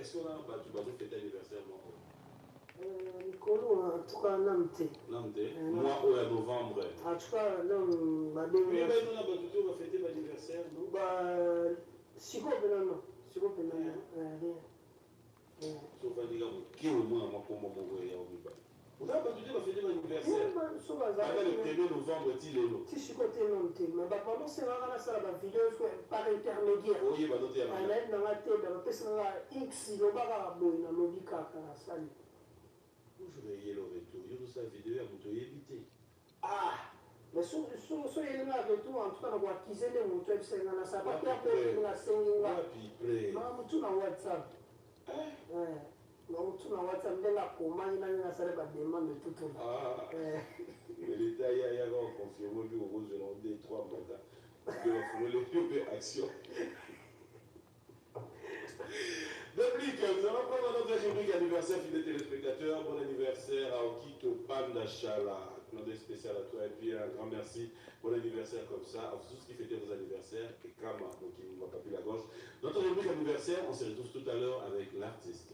est-ce qu'on a un battu pour fêter l'anniversaire? Nicolo, en tout cas, Namte. Namte. Moi, au novembre. En tout cas, non, ma belle. Oui, mais on a battu, on va fêter l'anniversaire, non? Si vous avez non. Si vous avez rien. Sauf à dire, qui au moins, moi, pour moi, il y a un bail. Vous avez battu, on va fêter l'anniversaire. Pendant le 1er novembre, il est là. Si je suis côté non, mais pendant ce temps-là, la vidéo par intermédiaire. Oui, bah, d'autres, il y a un bail. Dans la tête, dans la tête, X, il y a un bail, dans le bicart, dans la salle. Je vais y aller au retour. Je vous sa vidéo, à vous éviter. Ah! Mais si vous avez là avec tout, en tout cas, on va acquiser les motos, c'est dans sa partie après, on a 5 mois. Non, tout dans WhatsApp. Non, tout dans WhatsApp, mais là, pour moi, il y a une demande de tout. Ah! Mais l'État, il y a confirmé que vous avez 3 mandats. Vous avez fait action. Depuis que nous allons prendre notre rubrique anniversaire, fidèles téléspectateurs. Bon anniversaire à Okito Panda Chala, notre spécial à toi. Et puis un grand merci. Bon anniversaire comme ça. À tous qui fêtez vos anniversaires. Et Kama, donc il ne va pas plus la gauche. Notre rubrique anniversaire, on se retrouve tout à l'heure avec l'artiste.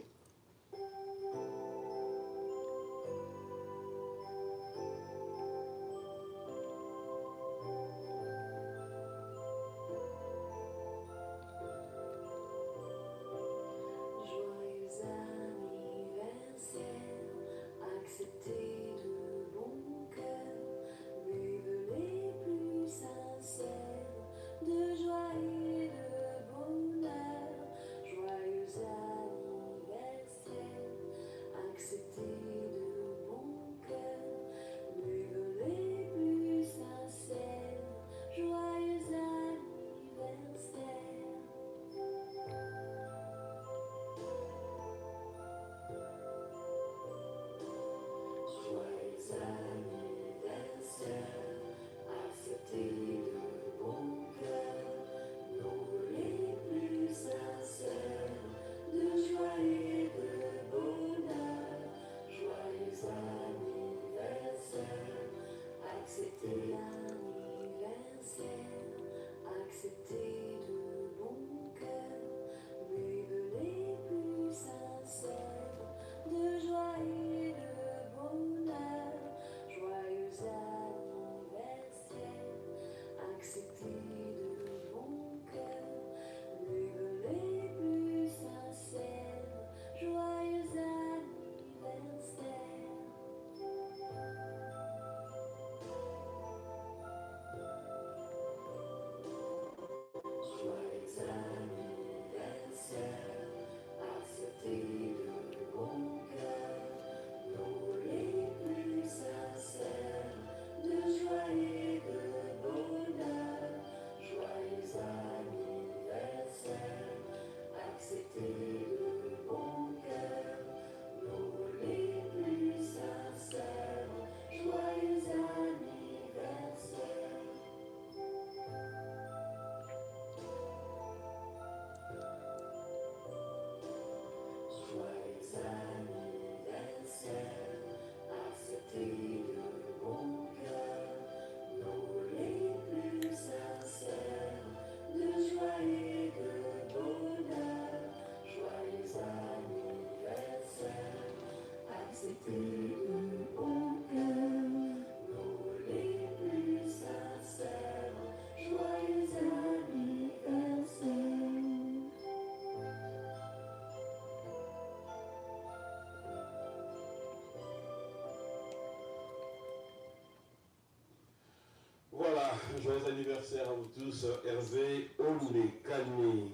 Voilà, joyeux anniversaire à vous tous. Hervé Olekani,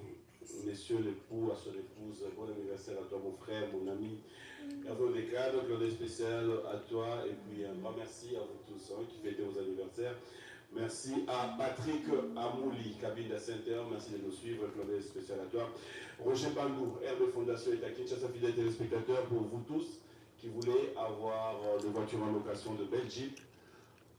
messieurs l'époux, à son épouse, bon anniversaire à toi mon frère, mon ami. Hervé Olekani, Claude spécial à toi et puis un grand merci à vous tous qui fêtez vos anniversaires. Merci à Patrick Amouli, cabine de Saint-Heure, merci de nous suivre, Claude spécial à toi. Roger Bandou, Hervé Fondation et à Kinshasa, fidèles téléspectateurs, pour vous tous qui voulez avoir des voitures en location de Belgique.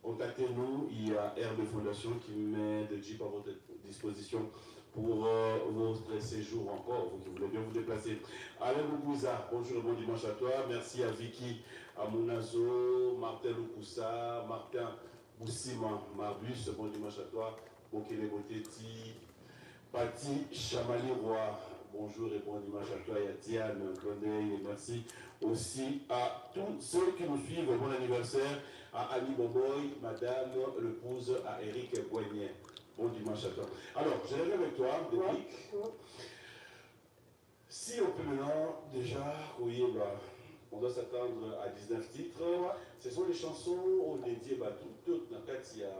Contactez-nous, il y a Herbe Fondation qui met des jeeps à votre disposition pour votre séjour encore, vous qui voulez bien vous déplacer. Alain Boubouza, bonjour et bon dimanche à toi. Merci à Vicky Amunazo, Martin Loukoussa, Martin Boussima, Marbus, bon dimanche à toi. Bokele Boteti, Pati Chamali Roi, bonjour et bon dimanche à toi et à Diane, et merci aussi à tous ceux qui nous suivent. Bon anniversaire à Annie Boboy, madame l'épouse à Eric Boignet. Bon dimanche à toi. Alors, je reviens avec toi, Dédric. Si on peut maintenant, déjà, oui, on doit s'attendre à 19 titres. Ce sont les chansons dédiées à toutes les Katia,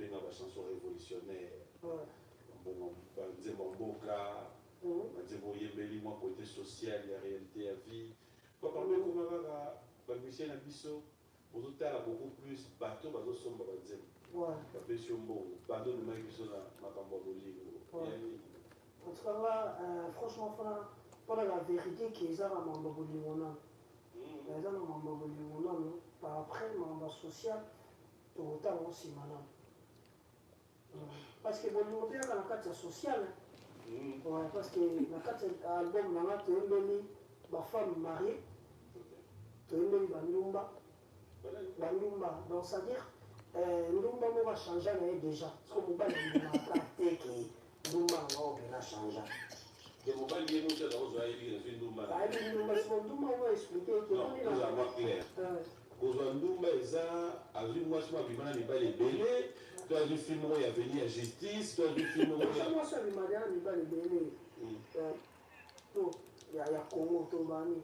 la chanson révolutionnaire. Côté social, la réalité à vie. Quand on parle de Michel Abisso, on a beaucoup plus bateau, bateau sombre, en tout cas, là, franchement, pendant la vérité qu'ils ont à par après, dans social, autant aussi, madame. Parce que bon, nous avons la carte sociale. Parce que la carte album, on a ma femme mariée, Bandumba. Donc, c'est-à-dire, Ndumba va changer déjà. Parce que Ndumba va changer. Le mobile est nous dans Ndumba. Ndumba va expliquer que non, nous avons clair. Ndumba a vu moi je m'abîme les balles belé. Tu as vu film où il y a venu à justice, tu as vu film où il y a. Moi je suis les balles belé. Il y a Congo Tobani.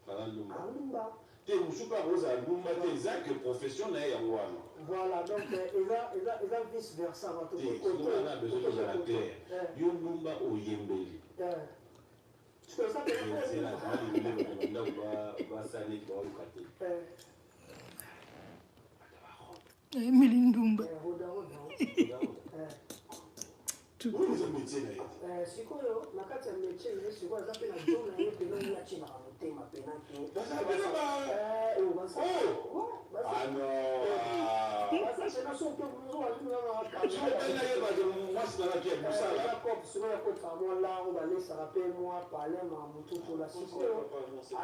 Ndumba. Tu es pas rose à Ndumba, tu es Zach professionnel en Wana. Voilà, donc il va vice versa. On a besoin de la claire. Ndumba au Yembeli. C'est la Milindumba. Sikoyo nakati ya métier ile sikoyo za pena jona ile pena ya china motema pena ki basa chena so ke muzo wa jina na ka pena ye ba de mwasi na ki musala ko sima ya ko tamo la on va laisser rappeler moi parler ma mututu la sikoyo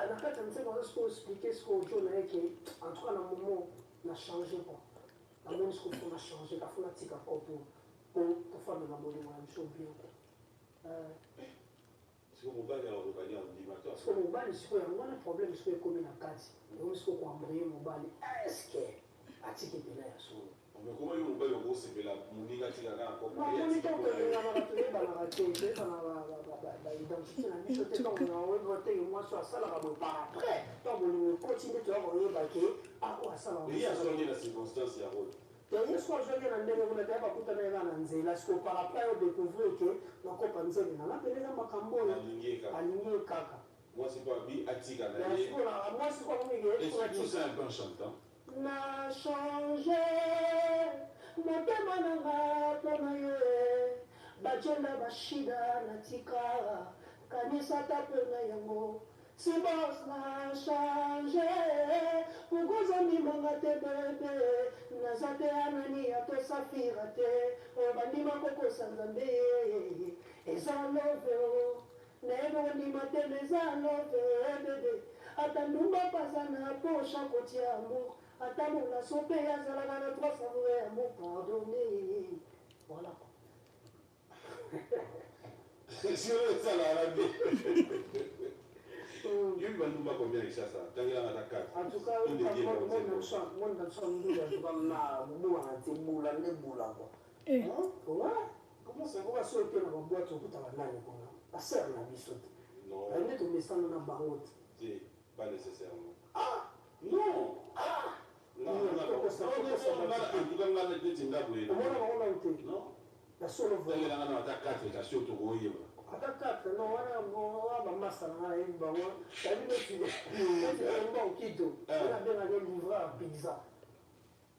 nakati ya msema ça expliquer ce qu'on jona yake en tout cas na moment na changer pas na moment ce qu'on a changé ka funa tika ko pour faire de la bonne chose bien. Si on va aller au Roumanie en animateur. Parce que mon bal, il y a un problème, c'est que comme il y a 4, donc il faut qu'on embraye mon bal. Est-ce que Atiki est là sur mais comment il va le gros c'est que la Monika qui a encore non, on est tant que il y a raté dans la raté, dans l'identité, la mise au temps, on a voté moi sur ça, là, par après, tant on continue de regarder baquet, à quoi ça va. Il y a changé la circonstance, il y a rôle. D'ailleurs, ce que je viens de dire, on a déjà pas tout à l'heure dans Nzela, parce que par après, on découvre que nous avons Nzela, on a appelé ça Makambo, aligné Kaka. Moi, c'est pas bi Atika. Moi, c'est pas moi, est-ce c'est un peu en chantant? Na changé, mon temananga, tonaye, bajenda bashida, natika, kanisa tapena yango. Si boss na changé, ugoza mimanga te bebe, nazate anani ato safira te, obandima koko sanzambe, eza love o, nebo ndima te eza love bebe, atandumba pasana pocha koti amour, atamula sope yazalaka na trois savourer amour pardonné. Voilà. C'est ça la vie. Il va nous pas combien il ça tant il a la carte. En tout cas, moi dans son nous comme na boula te boula ne boula quoi. Ouais. Comment ça va sauter dans la boîte au bout de la nane quoi. La sœur na biso. Non. Elle est tombée sans na bangote. C'est pas nécessairement. Ah non. Ah non, non. La seule voie. Il y a un attaque qui a surtout rouillé. Attaque, non, on a massa na yimba wa. Tabi no fide. On va au Kito. On a bien allé livrer à pizza.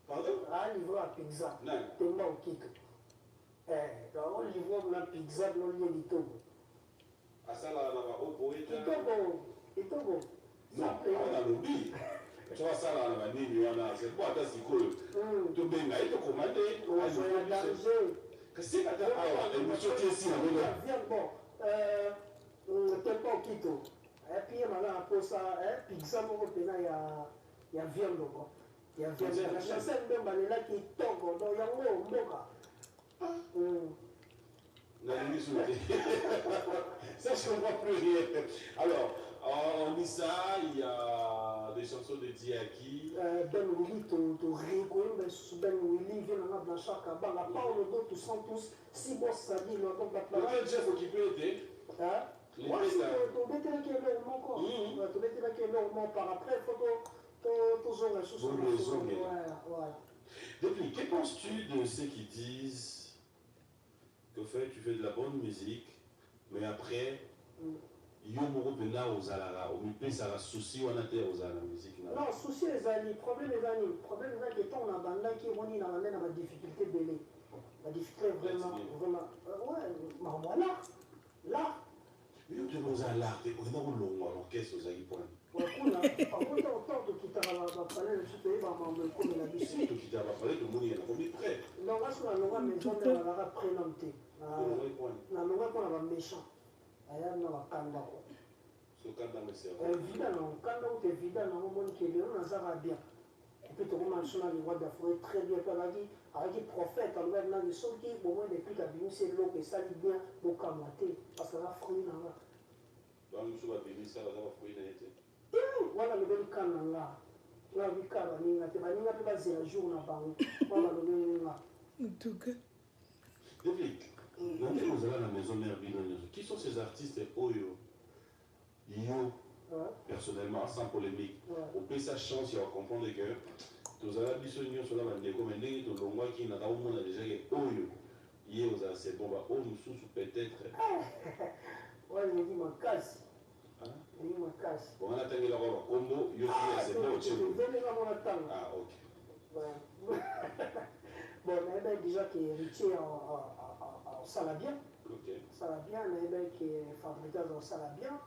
Pardon? Ah, livrer à pizza. Non. On va au Kito. Donc on livre la pizza dans le lit Togo. À ça là, on va au poète. Togo. Non, on a l'oubli. Tu vois ça là, on va dire, c'est quoi ta psychologue? Tu benga, il te commande. On va jouer à danger. Qu'est-ce que tu as? Émission qui est ici, bon, t'es pas au Kito. Et puis, maintenant, pour ça, pizza, il y a viande. Il y a viande. La chanson même, elle est là qui tombe. Donc, il y a un mot, Ça, je comprends plus rien. Alors, en Issa, il y a des chansons dédiées à qui? Ben Willy, tu rigoles, Ben Willy, vient dans Blanchard Kabanga, Paolo Do, tu sens tous, si bon Sadi, non, donc la plage. Le chef occupé était. Hein? Moi, si tu bêtes là qui est là, mon corps. Tu bêtes là qui est là, mon par après, il faut toujours les choses. Voilà. Depuis, que penses-tu de ceux qui disent que tu fais de la bonne musique, mais après, Yomoro Pena aux Alara, au milieu, ça a souci ou à la musique? Non, souci les amis, problème les amis. Problème les amis, on a banda qui on y a la difficulté de l'aider. La difficulté vraiment. Ouais, mais voilà. Là. Mais tu nous as l'art, on a un long l'orchestre aux Aïpoins. Ouais, on a, par contre, autant de quitter la palais, je suis comme il a dit. Si, tu quittes la palais, le monde est prêt. Non, là, sur la longue maison, on a la prénommée. La longue, on a méchant. Aya na wakanda ko so kanda monsieur vida na wakanda ou te vida na monde qui est on ça va bien et puis tout le monde sur le roi d'Afrique très bien avec prophète en vrai na so qui au moins depuis qu'a bien c'est l'eau que ça dit bien au kamaté parce que la fruit na là donc je vais bien ça va fruit na été voilà le bon kana là là bi ka ba ni ngate ba ni ngate ba zela jour na bango voilà le bon là en tout cas depuis nous allons à la maison mère Binoño. Qui sont ces artistes Oyo? Yo, personnellement, sans polémique. Au plus sa chance, il va comprendre que tous les Binoño sont là, comme un nez, tout le monde qui n'a pas au monde déjà Oyo. Hier, c'est bon, oh, nous sous peut-être. Ouais, il dit ma casse. Il dit ma casse. Bon, on a atteint la combo, yo, c'est bon, chez vous. Ah, ok. Bon, mais déjà qui est héritier en salabien. Salabien, mais qui est fabriqué en salabien.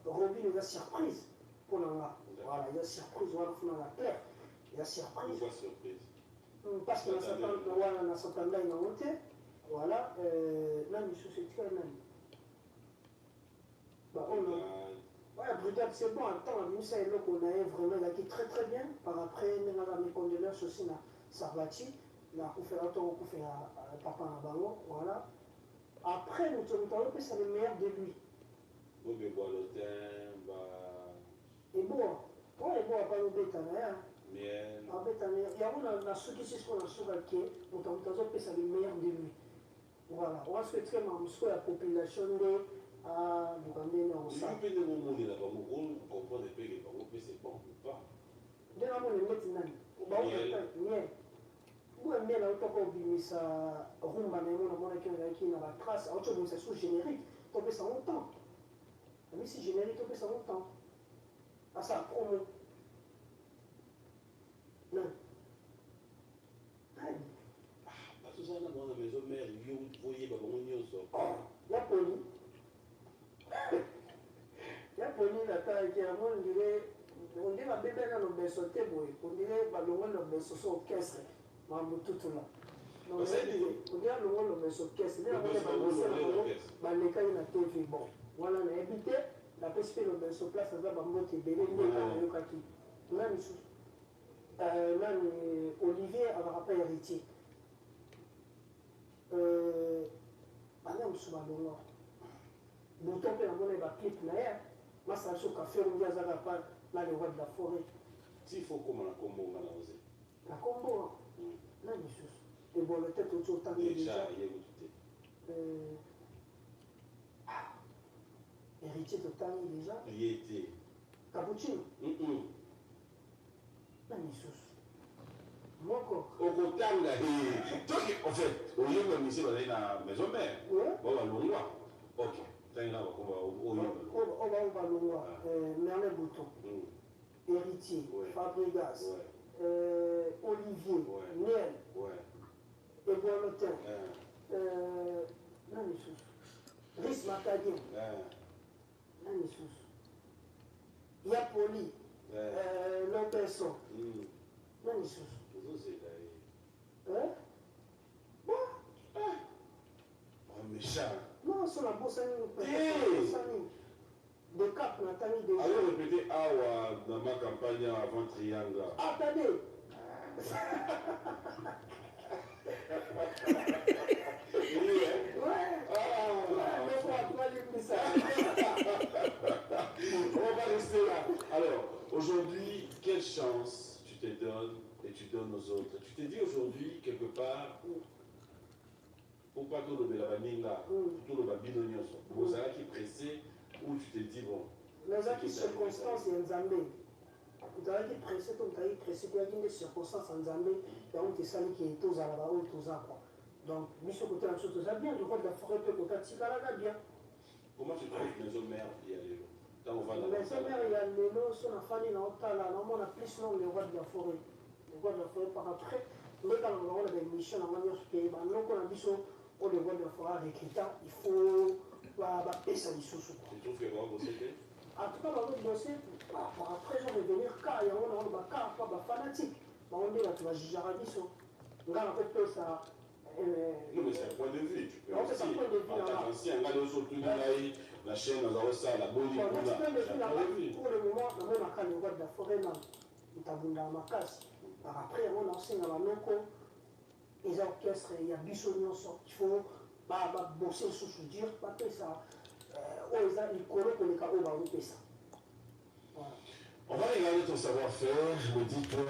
Robin, il y a surprise pour l'anglais. Voilà, il y a surprise, on va faire la claire. Il y a surprise. Pourquoi surprise? Parce que dans ce temps-là, il a monté. Voilà, là, nous sommes très même. Ouais, brigade, c'est bon, attends, nous, c'est là qu'on a vraiment, il a été très très bien. Par après, nous avons mes condoléances aussi, Sarvati, là, on fait autant qu'on fait à Papa Nabango, voilà. Après, nous avons que c'est le meilleur de lui. Vous pouvez boire le thym, et bon, ouais, bon, pas le bétaner. Miel. En bétaner, il y a ceux qui sont dans ce quartier, nous avons que c'est le meilleur de lui. Voilà, on va se faire la population de. Ah, nous avons ça. Je peux vous montrer là-bas, vous comprenez pas que c'est bon ou pas. Dès la monnaie maintenant, miel. Vous aimez la haute ça rumba, mais on a qui dans la trace, autre chose, c'est sous générique, on peut ça longtemps. Mais si générique, on peut ça longtemps. À ça, promo. Non. Parce que ça, dans la maison mère, vous voyez, on sort. La poli. La poli, la taille qui a on dirait la bébé dans le berceau, on dirait le berceau au caisse. Tout là. On dirait le berceau caisse. Les cas, il a TV. Bon, voilà, on a habité. La peste le berceau place, ça va monter. Là, Olivier a rappelé héritier. Madame Soubalonga. Bouton peut avoir un clip là. Moi, ça se café, on dit à Zagapa, là, le roi de la forêt. S'il faut comment la combo, on a osé. La combo, là, monsieur. Et bon, le tête autour de déjà. Héritier de Tani déjà. Il était. Cappuccino. Là, monsieur. Moi, quoi. Au Kotanga, en fait, au lieu de me dire, on a la maison mère. On va l'ouvrir. Ok. On va l'ouvrir. Merle Bouton. Héritier. Fabregas. Olivier. Miel. Et Boiletin. Là, monsieur. Rhys Macadien. Là, monsieur. Yapoli. L'Opesson. Là, monsieur. Hein? Bon. Méchant. Non, c'est la bosse. De cap, Nathalie déjà. Alors répétez Awa dans ma campagne avant Triangle. Attendez. ça. On va rester là. Alors, aujourd'hui, quelle chance tu te donnes et tu donnes aux autres? Tu te dis aujourd'hui, quelque part, pourquoi tout le Bélabaninga, tout le Babino Nyonso, vous avez pressé, ou tu te dis, bon. Mais il y a des circonstances, il y a un Zambé. Vous avez pressé, comme tu as pressé, il y a des circonstances en Zambé, il y a des gens qui sont tous à la barre, tous à quoi. Donc, mission côté la chose, ça bien, je crois que la forêt peut côté Tikaraga bien. Comment tu trouves maison mère il y a les lots? Maison mère il y a les lots, son famille dans Otala, on a plus non le roi de la forêt. Le roi de la forêt par après, mais quand on a des missions dans manière pays, donc on a mission pour le roi de la forêt avec l'État, il faut payer sa licence. Tu trouves que vous avez en tout cas, on va bosser. Après, je vais venir car il y a un car, pas fanatique. On dit que tu vas juger à mission. On va faire ça. Non, mais c'est un point de vue. Tu peux aussi, en tant qu'ancien, on va le sauter la chaîne, on va ça, la bonne pour le moment, on a quand le roi de la forêt, il t'a voulu ma casse. Après, on enseigne à la loco, les orchestres, il y a Bissonnion, il faut bosser sous soudure, pas ça. On va regarder ton savoir-faire, je me dis toi,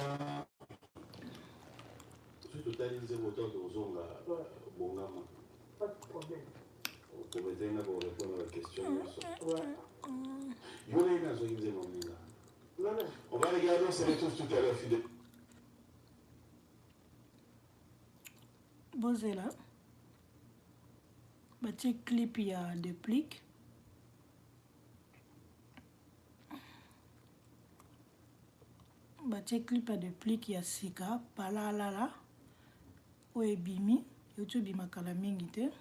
tu totalises autant de Zonga, Bongama. Pas de problème. Pour m'aider pour répondre à la question. On va regarder, on se retrouve tout à l'heure, fidèle. Bozela, batie clip il y a des plics. Batie clip à déplique ya sika palalala oyo ebimi yoto ebimaka la mingi te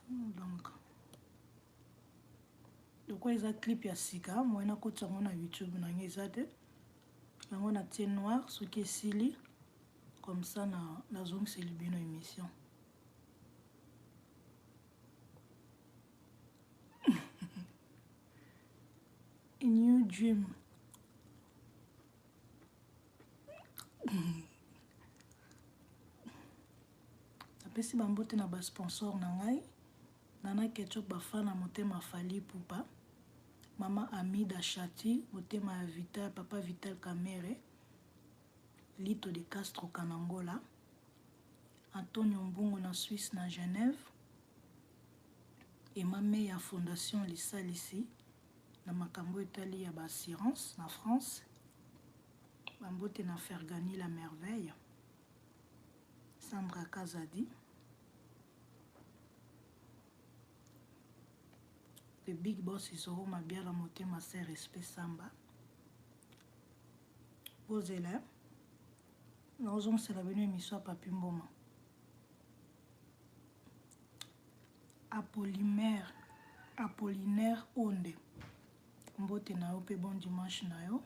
donc loko eza clip ya sika moye nakoti yango na YouTube nange eza te yango na tie noir soki esili comme ça nazongiseli bino émission. A new dream. Apesi bambote na basponsor na ngai Nana Ketchup bafana motema Fali Pupa, Mama Amida Chati motema ya Vital, Papa Vital Kamere, Lito de Castro Kanangola, Antonio Mbungo na Suisse na Genève, Emame ya Fondation Lisalisi na makambo etali ya assurance na France, bambote na Fergani la Merveille, Sandra Kazadi, le Big Boss Isoro Mabiala motema se respect Samba, Bozela, naozong c'est la venue émission Papi Mboma, Apollinaire Onde, mbote na yo pe bon dimanche na yo,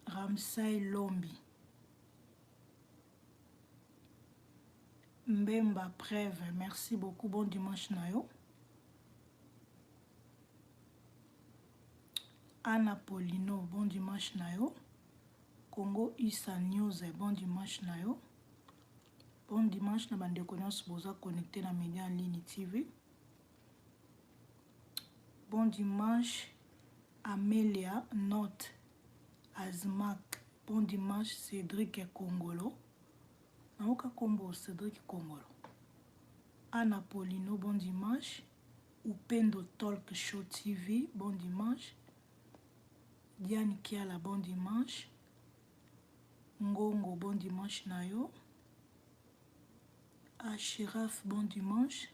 Ramsay Lombi, Mbemba Preve, merci beaucoup, bon dimanche na yo, Anna Polino, bon dimanche na yo, Congo Issa News, bon dimanche na yo, bon dimanche na bandeko nyonso boza connecté na Média en ligne TV, bon dimanche Amélia Note Azmak, bon dimanche Cédric Kongolo, naoka kombo Cédric Kongolo, Anna Polino, bon dimanche, Upendo Talk Show TV, bon dimanche, Diane Kiala, bon dimanche, Ngongo, bon dimanche na yo, Ashiraf, bon dimanche,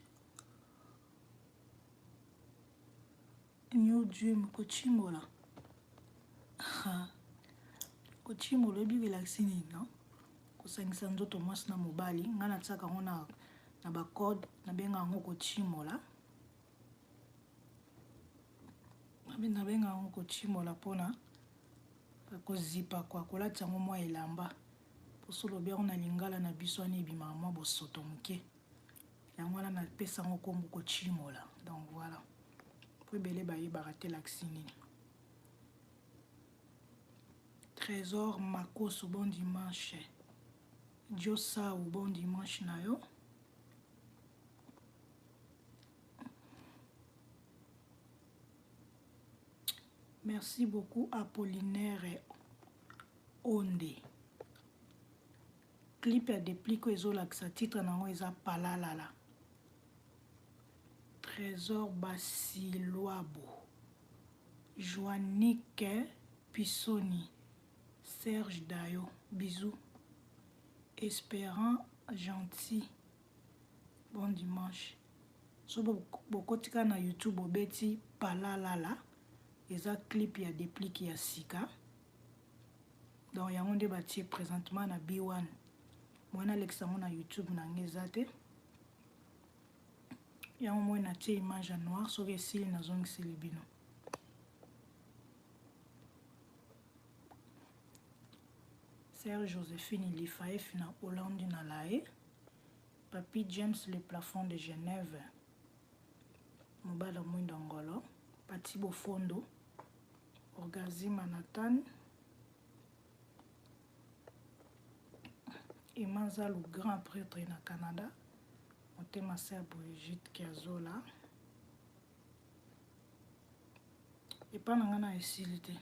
New Dream, Kochimola, Kochimola, ebi relaxini, non? Kosangisa nzoto mwasi na mobali, nga na tsaka ngo na bakode, na benga ngo Kochimola. Na benga ngo Kochimola pona kozipa kwa kolati yango mwa elamba poso lobi yango na lingala na biso wana ebimaka mwa bosoto moke yango wana napesa yango kombo Kochimola. Donc voilà, po ebele bayebaka te lakisi nini. Trésor Makoso, bon dimanche. Diosao, bon dimanche na yo. Merci beaucoup Apollinaire Onde. Clip ya déplique ezolakisa titre nango eza Palalala. Trésor Basiloabo. Joannick Pissoni. Serge Dayo. Bisous. Espérant Gentil. Bon dimanche. So bokotika na YouTube obeti Palalala. Eza clip ya déplique ya sika. Donc yango nde batie présentement na B1. Moi na l'examen na YouTube na ngezate. Yango moi na tie image en noir so esili na zongisi libino. Sœur Joséphine Lifaef na Hollande na Lae. Papi James le plafond de Genève. Mobala Mwindo Ngolo. Pati Bofondo. Orgazima Nathan. Emanza le grand prêtre na Canada. Motema sœur Brigitte Kiazola. Et pas nangana esilité.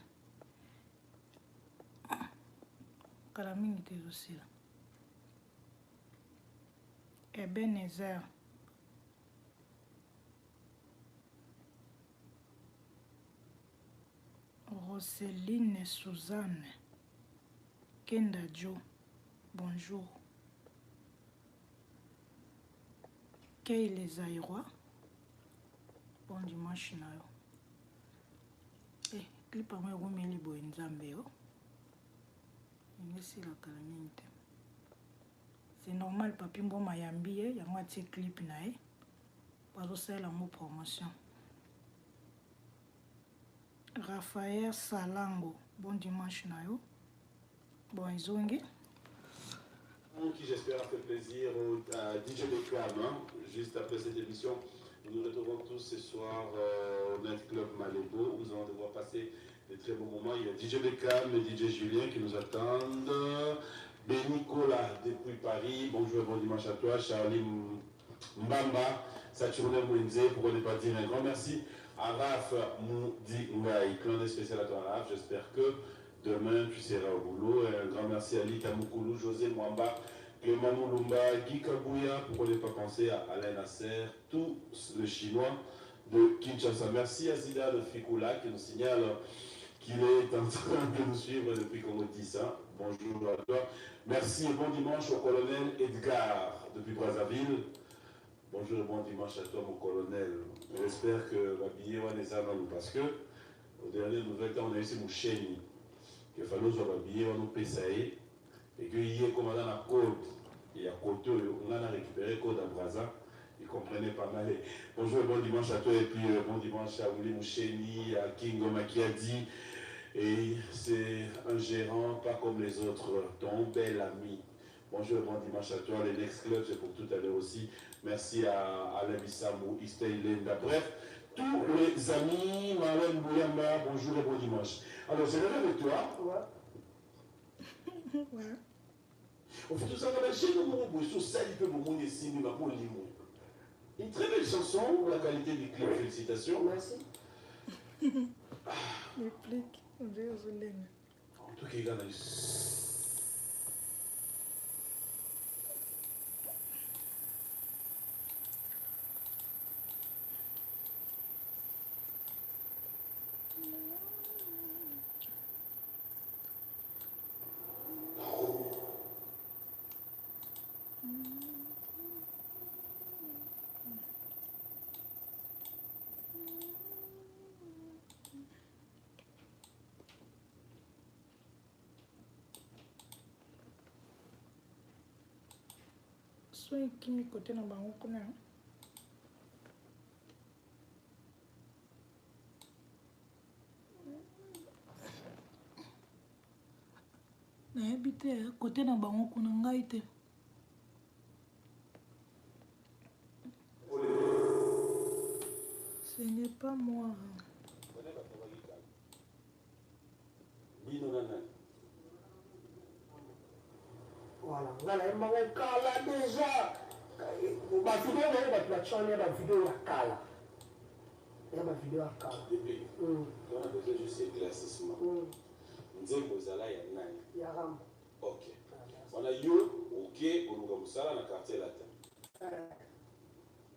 Kala mingi te aussi là. Ebenezer. Roseline Suzanne. Kenda Joe. Bonjour. Kay les Aïrois. Bon dimanche na yo. Clip à moi rumeli bo nzambe yo. Ngesi la kalaminte. C'est normal papi mbo mayambi ye, yango atie clip na ye. Bazo sala mo promotion. Raphaël Salango. Bon dimanche na yo. Bon izongi. Qui j'espère a fait plaisir à DJ Beckham, hein, juste après cette émission. Nous nous retrouvons tous ce soir au Night Club Malébo. Nous allons devoir passer de très bons moments. Il y a DJ Beckham et DJ Julien qui nous attendent. Nicolas depuis Paris. Bonjour et bon dimanche à toi. Charlie Mbamba, Saturne Mouinze, pour ne pas dire un grand merci. À Raph Moudi Ngaï, clan spécial à toi Raph. J'espère que demain, tu seras au boulot. Et un grand merci à Lita Moukoulou, José Mwamba, Clément Moulumba, Guy Kabouya, pour ne pas penser à Alain Nasser, tous les Chinois de Kinshasa. Merci à Zida de Fikula qui nous signale qu'il est en train de nous suivre depuis qu'on me dit ça. Bonjour à toi. Merci et bon dimanche au colonel Edgar depuis Brazzaville. Bonjour et bon dimanche à toi, mon colonel. J'espère que ma billet va les avoir parce que, au dernier nouvelle temps, on a eu ces moucheni. Il a fallu que nous payions et qu'il y ait commandant la côte et à côté, on a récupéré code à Brazza. Il comprenait pas mal. Bonjour et bon dimanche à toi et puis bon dimanche à Willy Moucheni, à Kingo Makiadi. Et c'est un gérant pas comme les autres, ton bel ami. Bonjour et bon dimanche à toi. Les Next Club, c'est pour tout à l'heure aussi. Merci à Alain Bissamou, Istay Lenda. Bref, tous les amis, Marlène Bouyamba, bonjour et bon dimanche. Alors, je vais avec toi. Ouais. Ouais. On fait tout ça dans la chaîne de mon beau, ça, il peut vous montrer ici, mais pour limon. Une très belle chanson, la qualité du clip, félicitations. Merci. Réplique, on dirait aux Olènes. En tout cas, il y a Soin qui côté na bango kuna. Nayebi te côté na bango kuna ngai te. Ce n'est pas moi. Voilà, voilà, il m'a dit déjà. Ma vidéo, il va te la vidéo la cala. Il y a ma vidéo à Kala. On a besoin juste d'éclaircissement. Nzembo Zala ya nani? Ya Rambo. Ok. On a yo, ok, on a Moussala dans le quartier latin.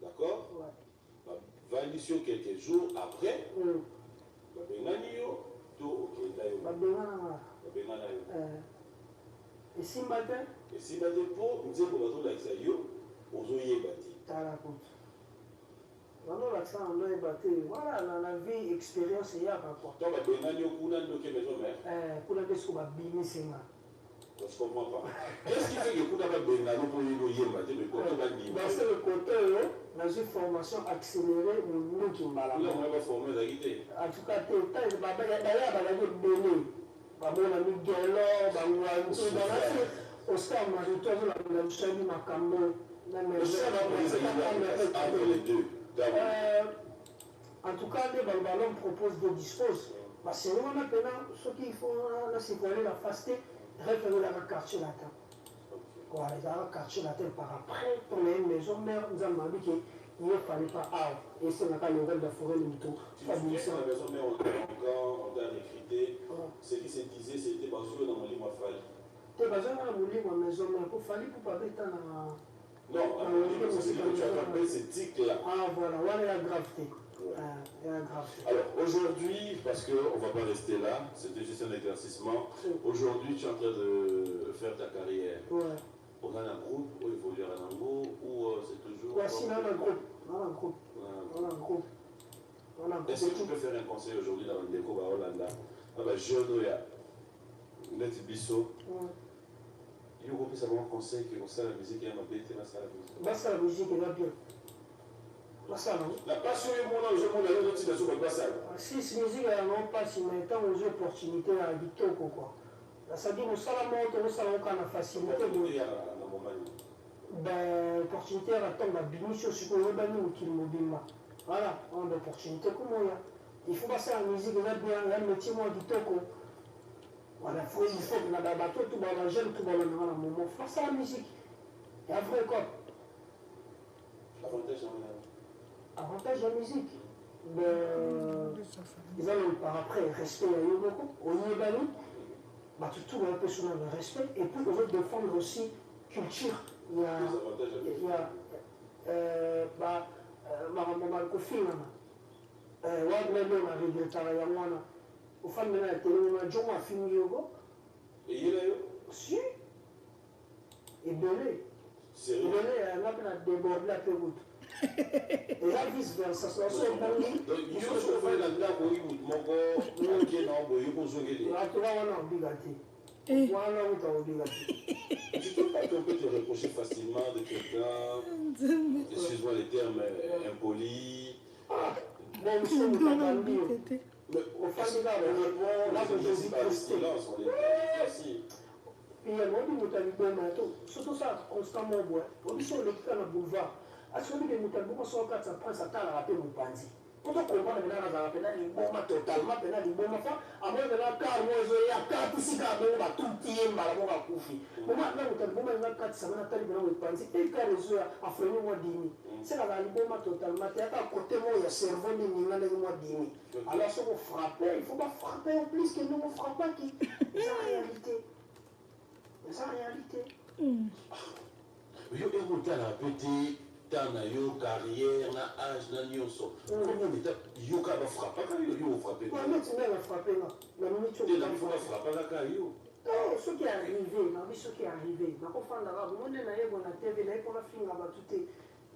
D'accord? Ouais. Validation quelques jours après. Babengani yo, to ok, d'ailleurs. Babengana yo. Et si matin? Et si matin pour, Nzembo Bato Laxa yo, ozo yebati. Talakout. Vraiment, l'accent en a ébatté. Voilà, dans la vie, expérience, il y a quoi. Donc, Babengani yo, kuna ndoke maison mère. Pour la question, Bini Senga. Je ne comprends pas. Qu'est-ce qui fait que Kuna Babengani pour y yebati, mais quand on va dire. C'est le côté, dans une formation accélérée, nous qui m'allons. Nous avons formé la guidée. En tout cas, d'ailleurs, on a mis Gelo, Oscar Marito, la Michel Makambo. En tout cas, les ballons proposent de disposer. Parce que nous, maintenant, ceux qui font la sécurité, la faste, référer à la quartier latin. Voilà, la quartier latin par après, pour les maisons mères, nous avons dit qu'il ne fallait pas avoir. Et c'est la nouvelle de forêt, le mouton. Tu te souviens la maison mère, quand on a recruté, ce qui se disait, c'était parce que dans mon livre, il fallait. Tu as besoin de mon livre, maison mère, pour fallait pour pas être dans. Non, c'est que tu as rappelé ce tic-là. Ah voilà, voilà la gravité. Alors aujourd'hui, parce qu'on ne va pas rester là, c'était juste un éclaircissement. Aujourd'hui, tu es en train de faire ta carrière. Ouais. On a un groupe, ou il faut dire un groupe, ou c'est toujours. Ouais, sinon, on a un groupe. Est-ce que tu peux faire un conseil aujourd'hui dans le déco à Hollanda? Ah bah, jeune, il y a Net Bisso. Il y a un conseil qui est la musique et la musique. Basta la musique, elle va bien. Basta non? La passion est mon ange, mon ange, c'est la Basta. Si la musique, elle n'a pas si maintenant aux opportunités à habiter ou quoi. Ça dit, nous sommes morts, nous sommes encore en facilité. Ben, opportunité à tomber à Binicio, sur le Bani ou qu'il mobile. Voilà, on a l'opportunité comme il y a. Il faut passer à la musique, il va bien, il y a un métier, moi, du toco. Voilà, il faut que dans le bateau, tout le jeune, tout le moment, il faut passer à la musique. Et après quoi? Avantage de la musique. Ils ont par après respect à Yomoko, au Yébani, tout un peu sur le respect, et puis on veut défendre aussi culture. Il y a au fan de la télé, on a John Afin Yogo. Et il est là? Si. Et belé. C'est belé, on a débordé la péroute. Et là, vice-versa. Donc, il faut se faire la dame pour y vous montrer qui est dans le pays pour se guérir. Là, tu vas avoir obligé. Voilà où tu as obligé. Tu peux pas qu'on peut te reprocher facilement de quelqu'un, excuse-moi les termes impolis. Bon, monsieur, nous avons dit. Mais au fond, là, je dis pas le silence, on est aussi. Puis il y a un mot de surtout ça, constamment, on dit sur le boulevard. Est-ce que les moutons sont en train de prendre sa taille à rappeler mon bandit? Pour te comprendre, il y a un bon totalement, il y a un bon enfant. À moins de la carte, il y a 4 ici, il y a tout qui est mal, il y a Koufi. Mais maintenant, il y a 4 semaines, il y a un bandit. Et il y a un frère, moi, dîner. C'est là, il y a un bon totalement. Il y a un côté, il y a un cerveau, il y a un dîner. Alors, si vous frappez, il ne faut pas frapper en plus que nous, on ne frappe pas qui. C'est la réalité. C'est la réalité. Mais il y a un petit. Dans la carrière, na âge, na nyonso. Comment yo ka ba frapper quand yo frapper? Non, mais tu n'as pas frappé là. La minute où tu vas frapper là quand yo. Non, ce qui est arrivé, ce qui est arrivé. Na ko fanda là, on est na yebo na TV, na ko na finga ba tout est.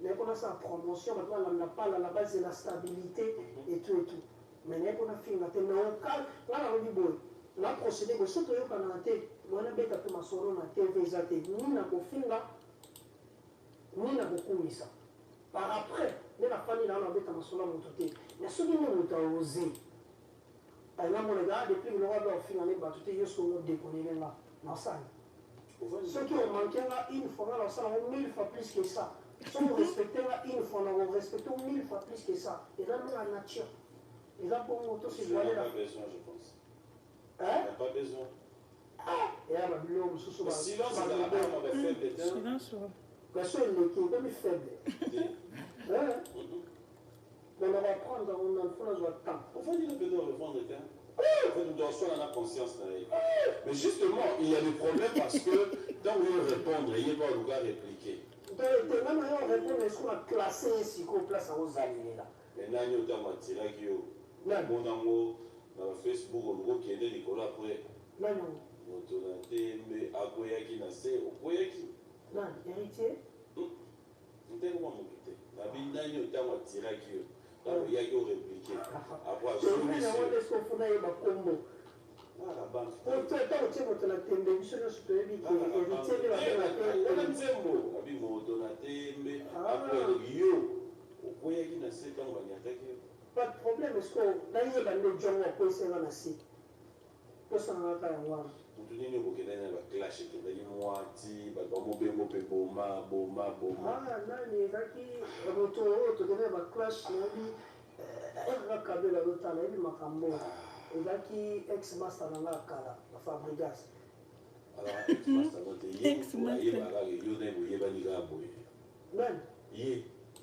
Na ko na sa promotion, ba la pas la base de la stabilité et tout et tout. Mais na ko na finga te na on calme, là na on dit bon. La procédé ko soto yo kana te, moi na beta pe masoro na TV zate. Ni na ko finga ni na bokumisa par après ne la famille là on avait dans son nom tout mais ce qui nous a osé par exemple on regarde depuis le roi de finalement battu yo so no déconner là dans ça ceux qui ont manqué là une fois là ça on 1000 fois plus que ça ceux qui respectent là une fois on respecte 1000 fois plus que ça et là nous la nature et là pour moto c'est voilà pas besoin je pense hein pas besoin et là l'homme sous silence c'est la arme de faible d'état silence la seule qui est comme faible. Mais on va prendre, on a le temps. On va dire le pédale répondre quand. En fait, on doit soit dans la conscience. Mais justement, il y a des problèmes parce que quand on veut répondre, il n'y a pas le gars répliquer. Donc, même si on répond, est-ce qu'on a classé ici qu'on place aux alliés là? Et là, il y a autant de tirage qui est bon dans Facebook, on voit qu'il y a des Nicolas après. Non, non. Mais à quoi qui n'a pas, au quoi qui. Non, héritier. On t'a comment m'occuper. La vie n'a eu autant de tirage qui est. Là, il y a qui ont répliqué. Après, je vais est-ce qu'on faut d'ailleurs ma combo. Ah, la banque. Pour toi, tant que tu as la télévision, je peux éviter. Héritier de la télévision. Après, au quoi qui n'a pas, on va y attaquer. Pas de problème, est-ce qu'on a eu un job pour essayer de lancer? Pour ça, on va faire un one. Pour tout le monde, il y a un clash qui est venu moitié, il y a un boma. Ah, non, mais il y a qui, retour, tu connais un clash, il y a un câble là, l'autre, il y a un macambo. Il y a qui ex-master dans la cala, la Fabregas. Alors, ex-master, il y a un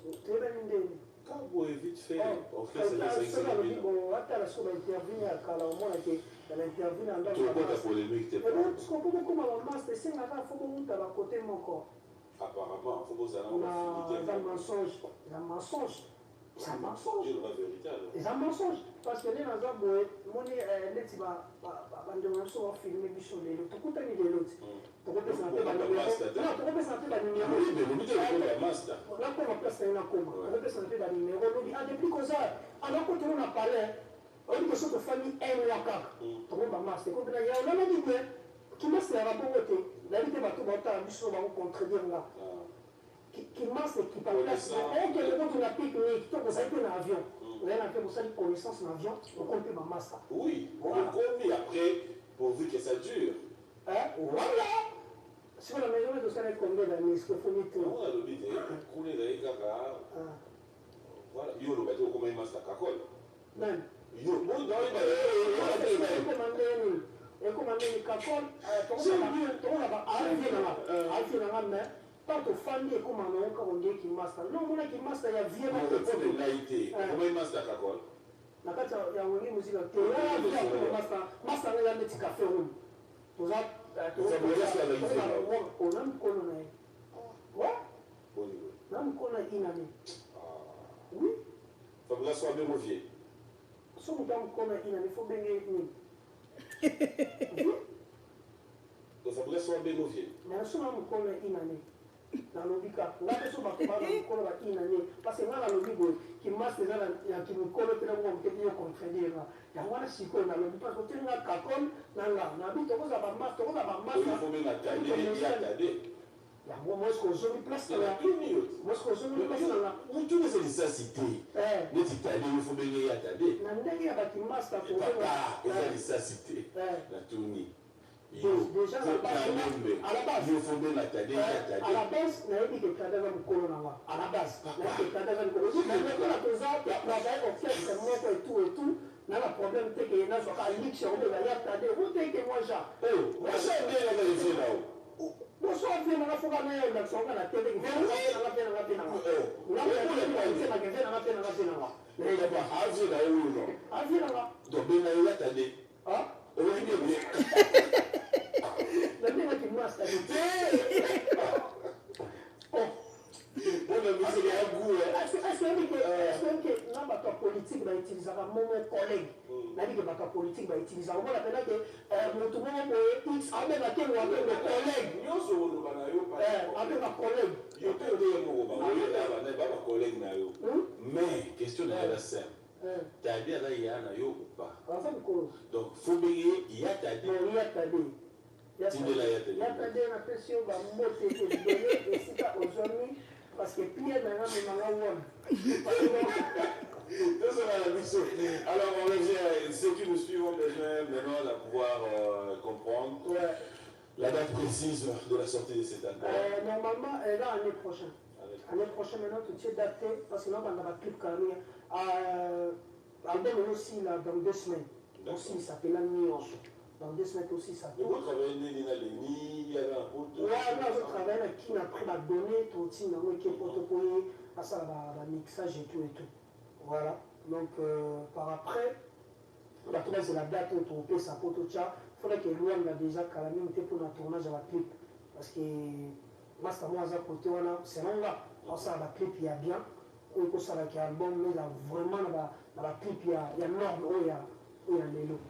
non, tu es venu. Cowboy, vite fait. On fait ça, c'est la vie. Bon, attends, sur l'interview, à Calamon, dans l'interview, dans le. Tu vois ta polémique, t'es pas. Parce qu'on peut beaucoup à master, c'est un gars, il faut qu'on monte à côté de mon corps. Apparemment, il faut que ça ait un mensonge. C'est un mensonge. C'est un mensonge. C'est un mensonge. Parce que les gens ont dit, mon nez, les va filmer du show. Tu écoutes les autres. Tu peux présenter la numéro. Non, tu peux présenter la numéro. Oui, mais vous dites la master. Là, on va placer un coma. On va présenter la numéro. Ah, depuis que ça, alors que tout le monde a parlé, on dit que cette famille est waka. Tout le monde a master. On a dit que qui m'a fait un rapport au thé. La vie de ma tout bata, du show va vous contredire là. Qui m'a fait qui parle là. On dit que on a pique-nique, tout ça, c'est un avion. On a fait pour ça une connaissance en avion, on compte ma master. Oui, on a commis après, pourvu que ça dure. Voilà! Si on a maison de ça, combien d'années est-ce qu'il faut mettre? On a le bide, couler dans les gagas. Voilà, il y a le bateau comme un master cacole. Non. Il y a le bateau dans les gagas. Et comment les cacole, tant que famille et comment on dit qu'il master. Non, on a qui master, il y a bien de photo. Comment un master cacole? La carte, il y a une musique. Il y a un master, il y a un petit café rouge. On a un colonel. Ouais? On a un colonel inanimé. Oui? Il faut que ça soit bien movier. Si on a un colonel inanimé, il faut bien gagner. Il faut que ça soit bien movier. Mais si on a un colonel inanimé, dans le bika, on a besoin de faire un colonel inanimé. Parce que dans le bika, qui masse les gens qui nous collent, qui nous contredire. Il y a un psycho dans le bika, parce que tu as un cacon, dans la vie, tu as un masse, tu as un masse. Il faut même attaquer, il y a attaqué. Moi, est-ce que je me place là? Moi, est-ce que je me place là? Où tu veux les citer? Mais tu t'as dit, il faut bien y attaquer. Il y a un masse, tu as les citer. La tournée. Déjà, à la base, il faut bien attaquer. À la base, il y a dit que tu as un colonel. À la base, il y a dit que tu as un colonel. Mais maintenant, tu as travaillé au fait, c'est moi et tout. Dans le problème, c'est qu'il y a un lit sur le baillard, tu as dit, où t'es que moi, j'ai. Oh, moi, j'ai bien vérifié là-haut. Bonsoir, viens dans la forêt, la télé. Viens dans la télé. politique va utiliser mon collègue. La vie que ma politique va utiliser. On va l'appeler que mon tout le monde X avec laquelle on appelle le collègue. Avec ma collègue. Mais question de la simple. T'as dit là il y a un ou pas? Donc faut bien il y a t'as dit. Il y a t'as dit. Il y a t'as dit la pression va monter et donner et c'est pas aujourd'hui parce que Pierre maintenant alors on revient, ceux qui nous suivent ont besoin maintenant de pouvoir comprendre la date précise de la sortie de cet album. Normalement, elle est l'année prochaine. L'année prochaine, maintenant, tout est daté, parce que là, on a un clip quand même. L'album aussi, là, dans 2 semaines. Aussi, il s'appelle La Nuance. Dans 2 semaines aussi, ça tourne. Vous travaillez dans les nids, il y a un autre. Oui, là, je travaille qui a pris la donnée, tout le monde qui est protocole, à ça, le mixage et tout et tout. Voilà. Donc, par après, c'est la date où tu sa poto tcha. Il faudrait que l'on a déjà calamité pour le tournage de la clip. Parce que moi, c'est moi, c'est long là. Ça, la clip, il y a bien. Ou que ça, il y a album, mais là, vraiment, dans la clip, il y a norme, il y a les lots.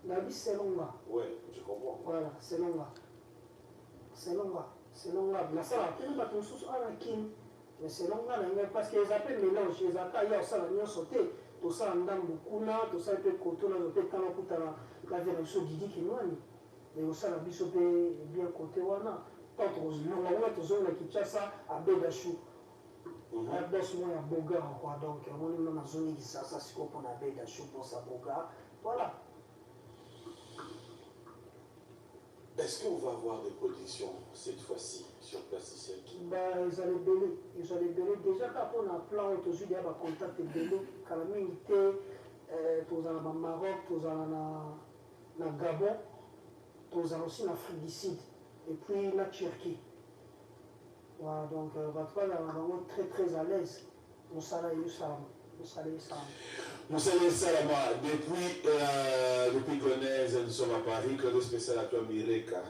La vie, c'est long là. Oui, je comprends. Voilà, c'est long là. C'est long là. C'est long là. La salle, tu n'as pas ton sous à la king. Mais c'est long là, parce qu'ils appellent mélange. Ils appellent, ça, la nuit sauté. Tout ça, on a beaucoup là. Tout ça, peut être coton, on peut être quand on coûte la version Didi qui nous a mis. Mais au sein, la biso bien côté, wana. Tant qu'on a qui tient ça à Bédachou. Un boss, moi, il y a Boga, quoi. Donc, on est dans la zone qui ça, c'est qu'on a Bédachou pour sa Boga. Voilà. Est-ce qu'on va avoir des productions cette fois-ci sur place ici? Ils allaient belé. Ils allaient belé. Déjà, quand on a plan, on a toujours des contacts belé. Quand on a été, tous en Maroc, tous en Gabon, tous aussi en Afrique du Sud. Et puis la Turquie. Voilà, donc, on va vraiment très très à l'aise. On s'allait ça. Moussa Salama, depuis Gonesse, nous sommes à Paris, que le spécial à toi, Mireka.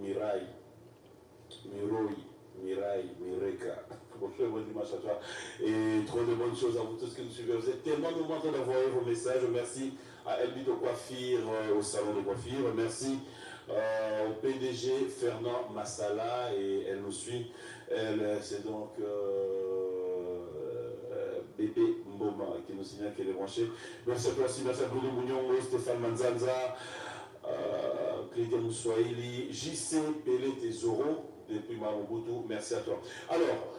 Mirai, Mireka. Bonjour, bon dimanche à toi. Et trop de bonnes choses à vous tous qui nous suivez. Vous êtes tellement nombreux d'envoyer vos messages. Merci à Elbi de Coiffure, au salon de coiffure. Merci au PDG Fernand Massala, et elle nous suit. C'est donc Bébé Mboma qui nous signale qu'elle est branchée. Merci à toi aussi, merci à Bruno Mounion, Stéphane Manzanza, Clédien Moussouaili, JC Pelé Tesoro depuis Marobutu. Merci à toi. Alors,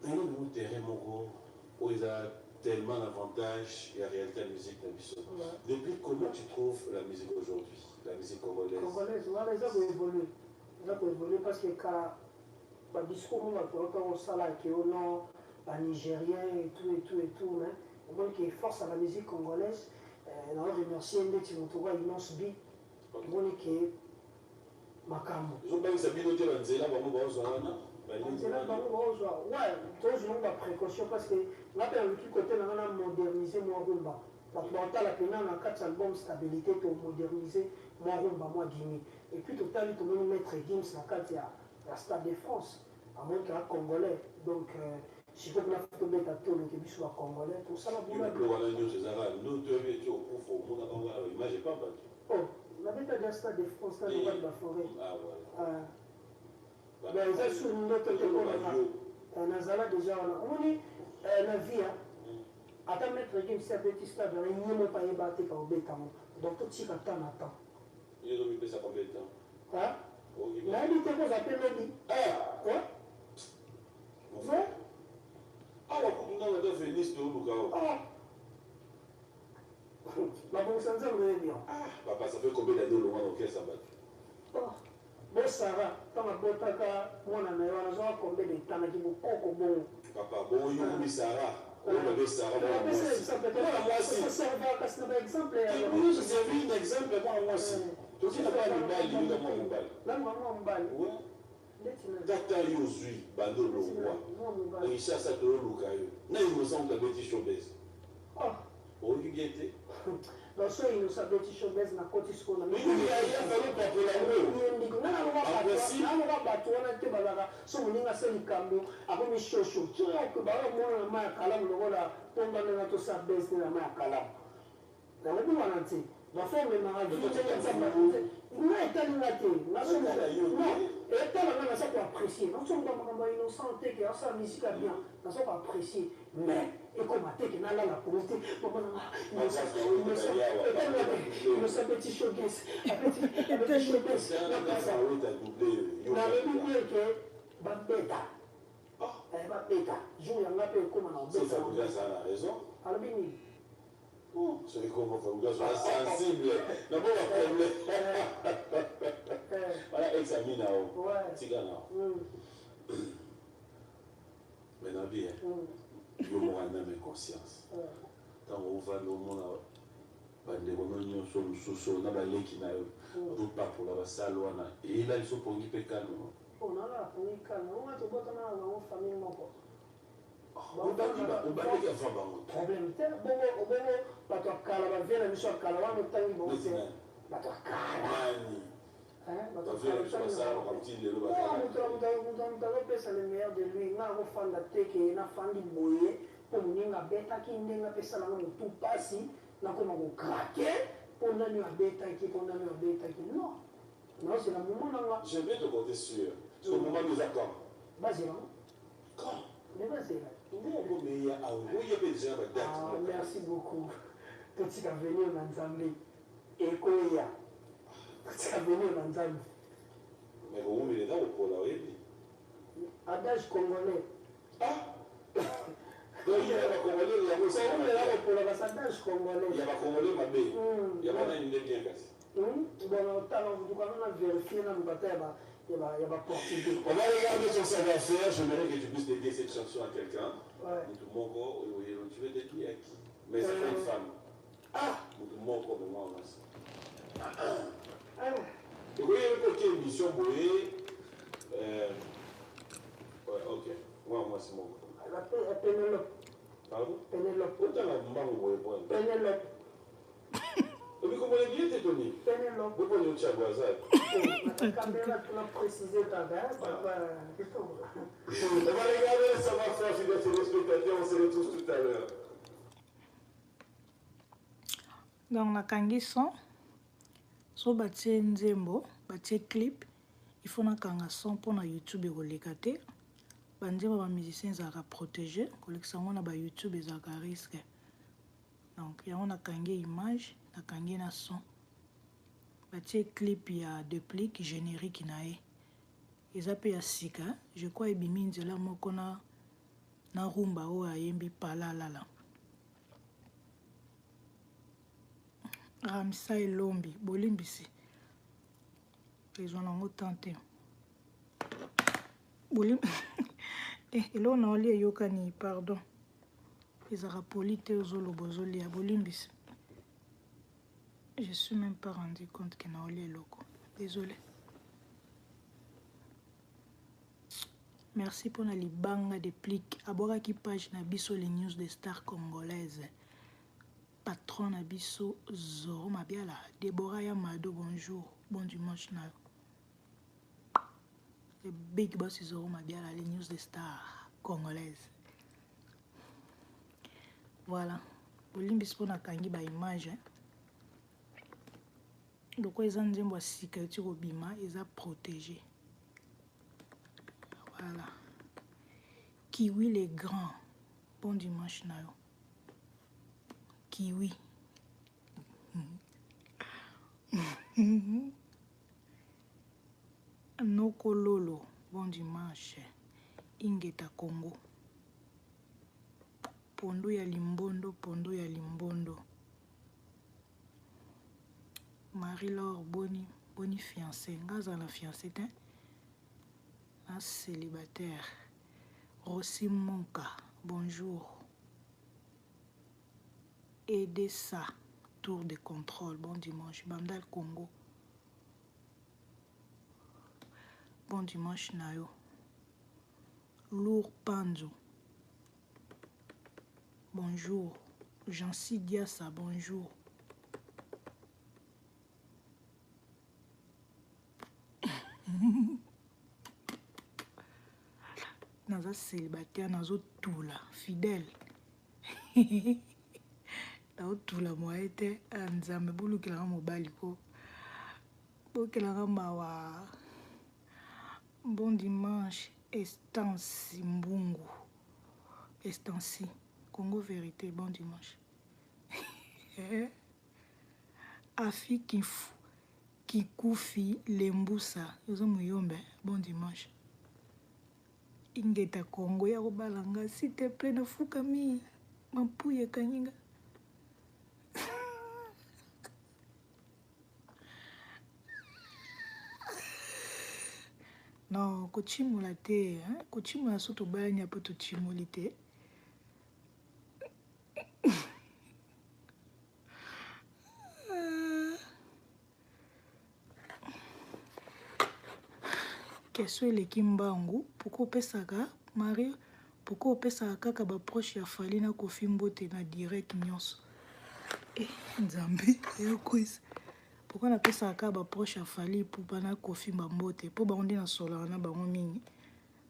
nous terrain où il y a tellement d'avantages et la réalité de la musique d'Abisso. Depuis comment tu trouves la musique aujourd'hui, la musique congolaise? Congolaise, voilà, ils ont évolué. Ils ont évolué parce que quand le discours, on sait là qu'on a les Nigériens et tout, hein. Au moins qui force à la musique congolaise. On remercie Ndeti Moutoura, Immense B. Au moins qui est Makambo. Ils ont pas eu sa binoté dans Nzela, ouais, toujours une précaution parce que là, on a modernisé Mwagumba. Donc, on a la 4 albums stabilité pour moderniser Mwagumba, moi Guinée. Et puis, tout à l'heure, on a mettre Gims, la Stade de France, à moins qu'il y a un Congolais. Donc, je sais pas qu'on a fait tomber ta tour, le soit Congolais, tout ça, la boule. Oh, on avait pas de Stade de France, dans le de la forêt. Ah ouais. Mais ça, sur notre téléphone, on a déjà, on est la vie. Attends, mettre le game, c'est un petit stade, il n'y a même pas de bâti au béton. Donc, tout ce qui attend, attend. Il y a mis ça combien de temps? Hein? Là, il était qu'on appelle le dit. Quoi? Ouais? Ah, on a fait une liste de Lukao. La bonne santé, vous allez bien. Papa, ça fait combien d'années au moins auquel ça bat? Bon, Sarah, quand on a Botaka, on a combien de temps qui vous coco bon. Papa, bon, il y a mis Sarah. On a Sarah. C'est un exemple. Oui, je sais un exemple, moi aussi. Tu sais, pas le bal, il y a un bal. Là, maman, on balle. Oui. Data Yozui, Bando Lowa. Et ça, ça te le look à eux. N'a il me semble que tu es chaudaise. Oh, il y était. Non, ça, il nous savait que tu es na côté ce qu'on a. Mais il y a fallu pas pour la rue. Il y a un bateau, on a été balara. Son moni a sali kambo, après mes chocho. Tu vois que bala moi na ma kalam le voilà, tombe dans la to sa baisse na ma kalam. Dans le bon anti. La femme est malade. Il n'a été raté. La somme non. Et tant on a ça pour apprécier. Non sommes dans une santé qui a sa musique bien. On ça pour apprécier. Mais et comme à que n'a la pauvreté. Il me s'est petit choquesse. Petit choquesse. Dans le milieu que Babeta. Babeta. Je vais en appeler comme un c'est ça, vous avez raison. Albini. C'est comme un gars sensible. D'abord, un problème. Voilà, examine. Tigana. Maintenant, bien. Il y a une conscience. Tant qu'on va dans le monde, tout pas pour la salle. Et là, ils sont pour y pécan. On a la famille calme. On a tout beau temps dans la famille mon pote. On va dire qu'il y a problème. Bon, pas toi cala, va venir le soir cala, on est tangi bon. Pas toi cala. Pesa le meilleur de lui, na ofanda teke na fandi boye, pour ninga beta ki ninga pesa la mo tout passi, na koma ko craquer, pour na ni beta ki, pour na ni beta ki. Non. Non, c'est le moment là. J'aimerais te compter sur le moment nous attend. Vas-y là. Quand? Mais vas-y là. Ah, merci beaucoup. Petit a venu en Nzambi. Et Koya. Petit a venu en Nzambi. Mais vous me là pour la oui. Adage congolais. Ah. Donc il y a un congolais, il y a un pour la adage congolais. Il y a un congolais ma belle. Il y a pas une bien cassée. Bon, talent vous devez vérifier dans le bataille. Il y a pas portugais. On va regarder son savoir-faire. J'aimerais que tu puisses dédier cette chanson à quelqu'un. Ouais. Mon corps, tu veux dédier à qui? Mais c'est pas une femme. Ah! Mon corps de moi, on a ça. Et vous voyez, côté émission, vous voyez. Ouais, ok. Moi, c'est mon corps. Pénélope. Pardon? Pénélope. Autant la maman, vous voyez. Pénélope. Et puis, comment est bien Tony? Pénélope. Vous prenez le Tchagouazade. La caméra, tu l'as précisé, papa. On va regarder, ça va faire, fidèles téléspectateurs, on se retrouve tout à l'heure. Donc nakangi son so batie nzembo batie clip il faut nakanga son mpona YouTube ekoleka te banzembo bamusicien ezalaka protégé kolekisa yango na bayoutube ezalaka risque donc yango nakangi image nakangi na son batie clip ya déplique générique na ye eza mpe ya sika je crois ebimi nzela moko na rumba oyo ayembi palalala Ramsa Elombi, bolimbisi. Ils ont un tenté. Bolim. Et là on a lié yokani, pardon. Ils ont rappolité aux olobozoli à bolimbisi. Je suis même pas rendu compte qu'il a lié loco. Désolé. Merci pour la libanga de plique. Abora qui page na biso les news des stars congolaises. Patron Abisso Zoro Mabiala, Déborah Yamado, bonjour, bon dimanche. Le big boss Zoro Mabiala, les news des stars congolaises. Voilà, Olimbis pour nakangi ba image. Donc, ils ont dit que si quelqu'un est bima, ils sont protégés. Voilà. Kiwi les grands, bon dimanche. Kiwi. Nokololo, bon dimanche. Ingeta Congo. Pondo ya limbondo, pondo ya limbondo. Marie-Laure, boni fiancée. Ngaza la fiancée, hein? Un célibataire. Rossi Monka, bonjour. Aider ça, tour de contrôle, bon dimanche, Bandal Congo. Bon dimanche, Nayo. Lourd Panzo. Bonjour. Jancy Diassa, bonjour. Naza célibataire, nazo tout là, fidèle. Tout la moite anzambe bulukela mobali ko bokela mawa. Bon dimanche Estansi Mbungu Estansi Congo Vérité, bon dimanche. Afi Kikufi Lembusa yozo muyombe, bon dimanche. Ingeta Congo ya kobalanga s'il te plaît na fukami mampuye kanyinga. Non, kochimula te, hein? Kochimula soto banya po to chimuli te. question eleki mbangu pourquoi opesaka Marie pourquoi opesaka kaka baproche ya Fally na Koffi Mbote na direct nyonso nzambe eyokwisa pourquoi napesaka kaka baproche ya Fally Ipupa na Koffi Mbote mpo bango nde nasolaka na bango mingi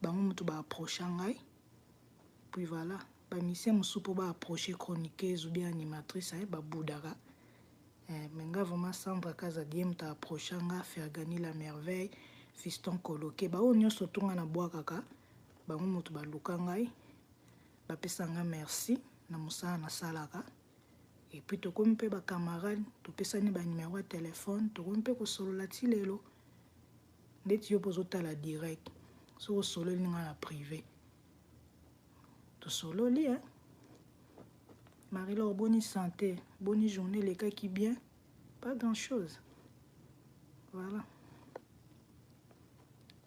bango moto baapproche ngai puis voilà bamisie mosusu mpo baapproche chroniqueuse ou bien animatrice babudaka mais nga vraiment Sandra Kazadie moto approche nga Fergani la merveille Fiston Koloke baoyo nyonso tonga na bwakaka bango moto baluka ngai bapesa nga merci na mosala nasalaka et puis tokomi mpe bacamarade topesani banimero ya telefone tokomi mpe kosolola ti lelo ndeti yo mpo ozotala direct soki osololi nga na privé tosololi Marie-Laure bonne santé bonne journée les cas qui bien pas grand chose voilà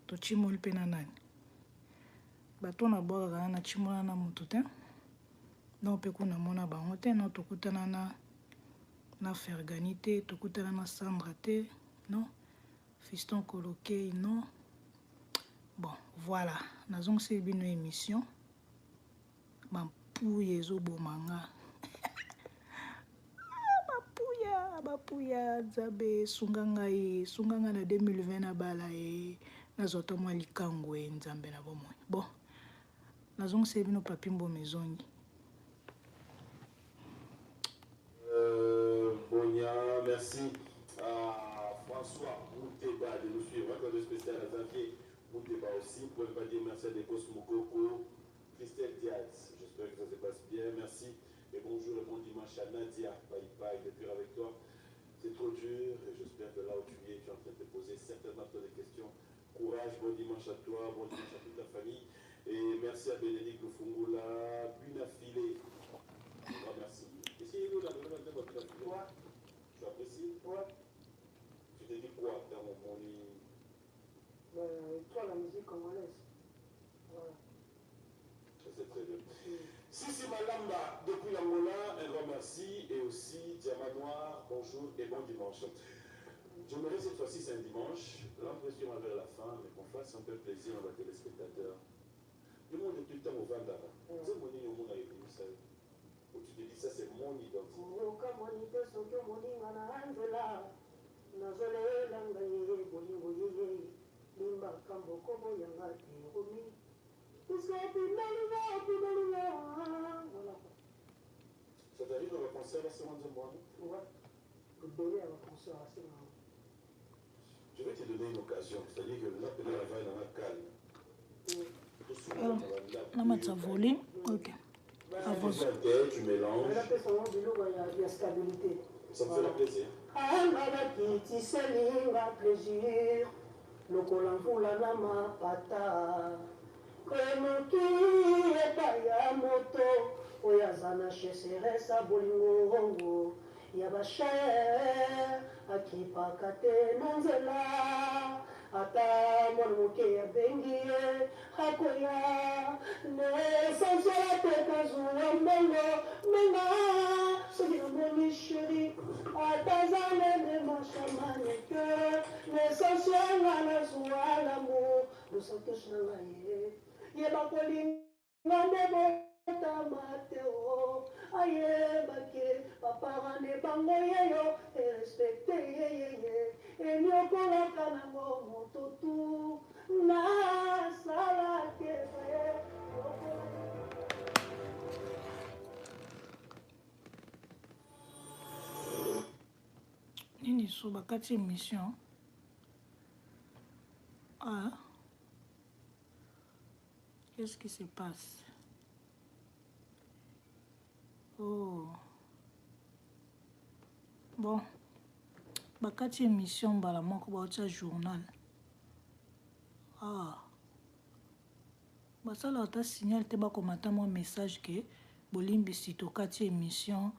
tochimoli mpe na nani bato na bwakaka na chimola na moto te donc mpe kuna mona bango te non tokutana na Fergani te tokutana na Sandra te non Fiston Koloke non bon voilà nazongisi bino émission bampuya ezobomanga bapuya nzambe sunga ngai na 2020 na bala nazwa to mwa likango nzambe na bomoi bon nazongisi bino papi mboma ezongi Bonia, merci à François Bouteba de nous suivre. Quand le spécial à Zanfier, Bouteba aussi. Vous pouvez pas dire merci à Dekos Mokoko, Christelle Diaz. J'espère que ça se passe bien. Merci. Et bonjour et bon dimanche à Nadia Païpaï de Pure avec toi. C'est trop dur et j'espère que là où tu es en train de te poser certainement des questions. Courage, bon dimanche à toi, bon dimanche à toute ta famille. Et merci à Bénédicte Lufungula, Bunafilé. Merci. Est-ce qu'il y a une autre quoi? Tu apprécies? Ouais. Tu te dis quoi dans mon lit? Toi, la musique congolaise. Voilà. C'est très bien. Sissi Malamba, depuis l'Angola, un grand merci. Et aussi, Diamant Noir, bonjour et bon dimanche. J'aimerais cette fois-ci, c'est un dimanche, l'impression vers la fin, mais qu'on fasse un peu plaisir à la téléspectateur. Le monde est tout le temps au Vandara. C'est mon île au monde avec nous, ça. Où tu te dis, ça c'est mon identité. Ça t'arrive dans le concert à ce moment? Ouais. Je vais te donner une occasion, c'est-à-dire que là, peut-être la vaille dans la calme. La mettre sa volume, ok. Tu mélanges. Ça me fait plaisir. Plaisir. Lokolamvula na mapata komoki epaya moto oyo aza na cheseresa bolingo ya basher akipaka te na nzela ata mwana moke abengi ye akoya nesansola te kazuwa mbongo menga soki namoni sheri atazalene mashamane ke l'essentiel à la joie, l'amour, le santosh na ngaye. Ye bakolinga ndebo tamateo. Aye bake papa ne bango yeyo e respecte ye. E nyokola kana mo mototu na sala kefe. Nini so bakati émission. Ah, qu'est-ce qui se passe? Oh, bon, bakati émission mbala moko baotia journal. Ah, basala ata signal te bakomata mwa message ke bolimbisi tokati émission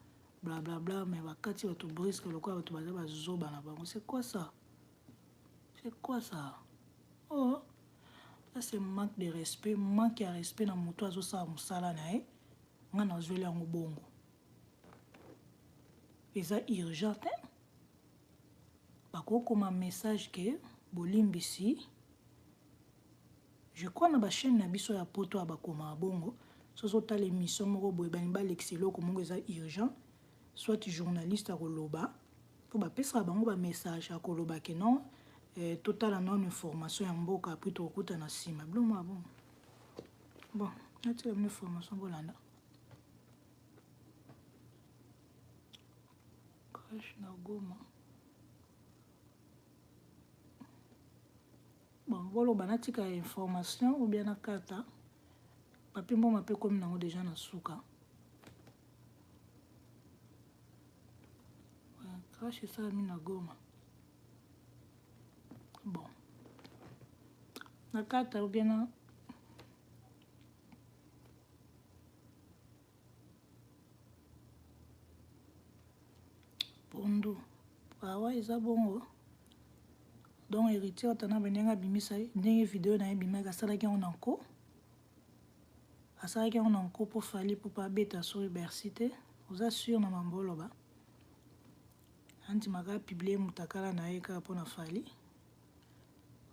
blablabla, mais bakati bato brisque lokola bato baza bazoba na bango. C'est quoi ça? C'est quoi ça? Oh, ça c'est manque de respect, manque de respect na moto azosala mosala na ye nga nazweli yango bongo eza urgent te bakokoma message ke bolimbisi je crois na ba chaîne na biso ya poto ya bakoma bongo soso ta l'émission moko boye bani ba l'excelo ko mongo eza urgent soit journaliste a koloba po ba pesa bango ba message a koloba ke non total non information ya mboka après to kuta na sima bloma bon bon nati une information bolanda crash na Goma. Bon, voilà, on a des informations ou bien la carte. Papi, moi, je comme nous déjà dans souka. Crash ça na Goma. Bon. La carte ou bien la Pondo. Ah ouais, ça bon. Donc héritier atana benenga bimisa ndenge vidéo na bimaka salaki on enco asalaki on enco pour fali pour pas beta sur université vous assure na mambolo ba anti maka publier mutakala na eka pour na fali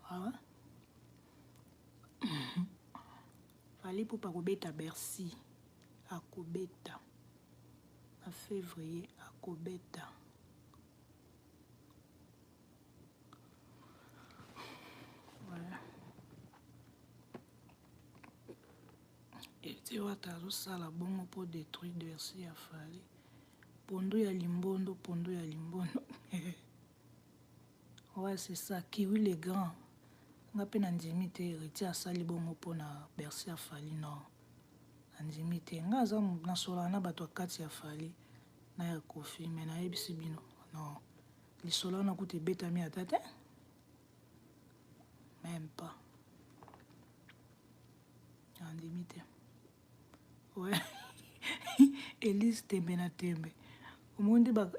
ah fali pour pas kobeta Bercy à kobeta en février à kobeta. Et tu vois, tu as ça la bonne pour détruire Bercy à Fali. Pondo ya limbondo, pondo ya limbondo. Ouais, c'est ça. Kiwi les grands. On a peine andimite, héritier à Sali bongo pour na Bercy à Fali, non. Andimite. Ngaza na solana bato kati ya Fali. Na ya kofi, mais na ebisi bino. Non. Les solana koute beta mi atate. Même pas. Andimite. Ouais. Elise tembe na tembe. Omundi ba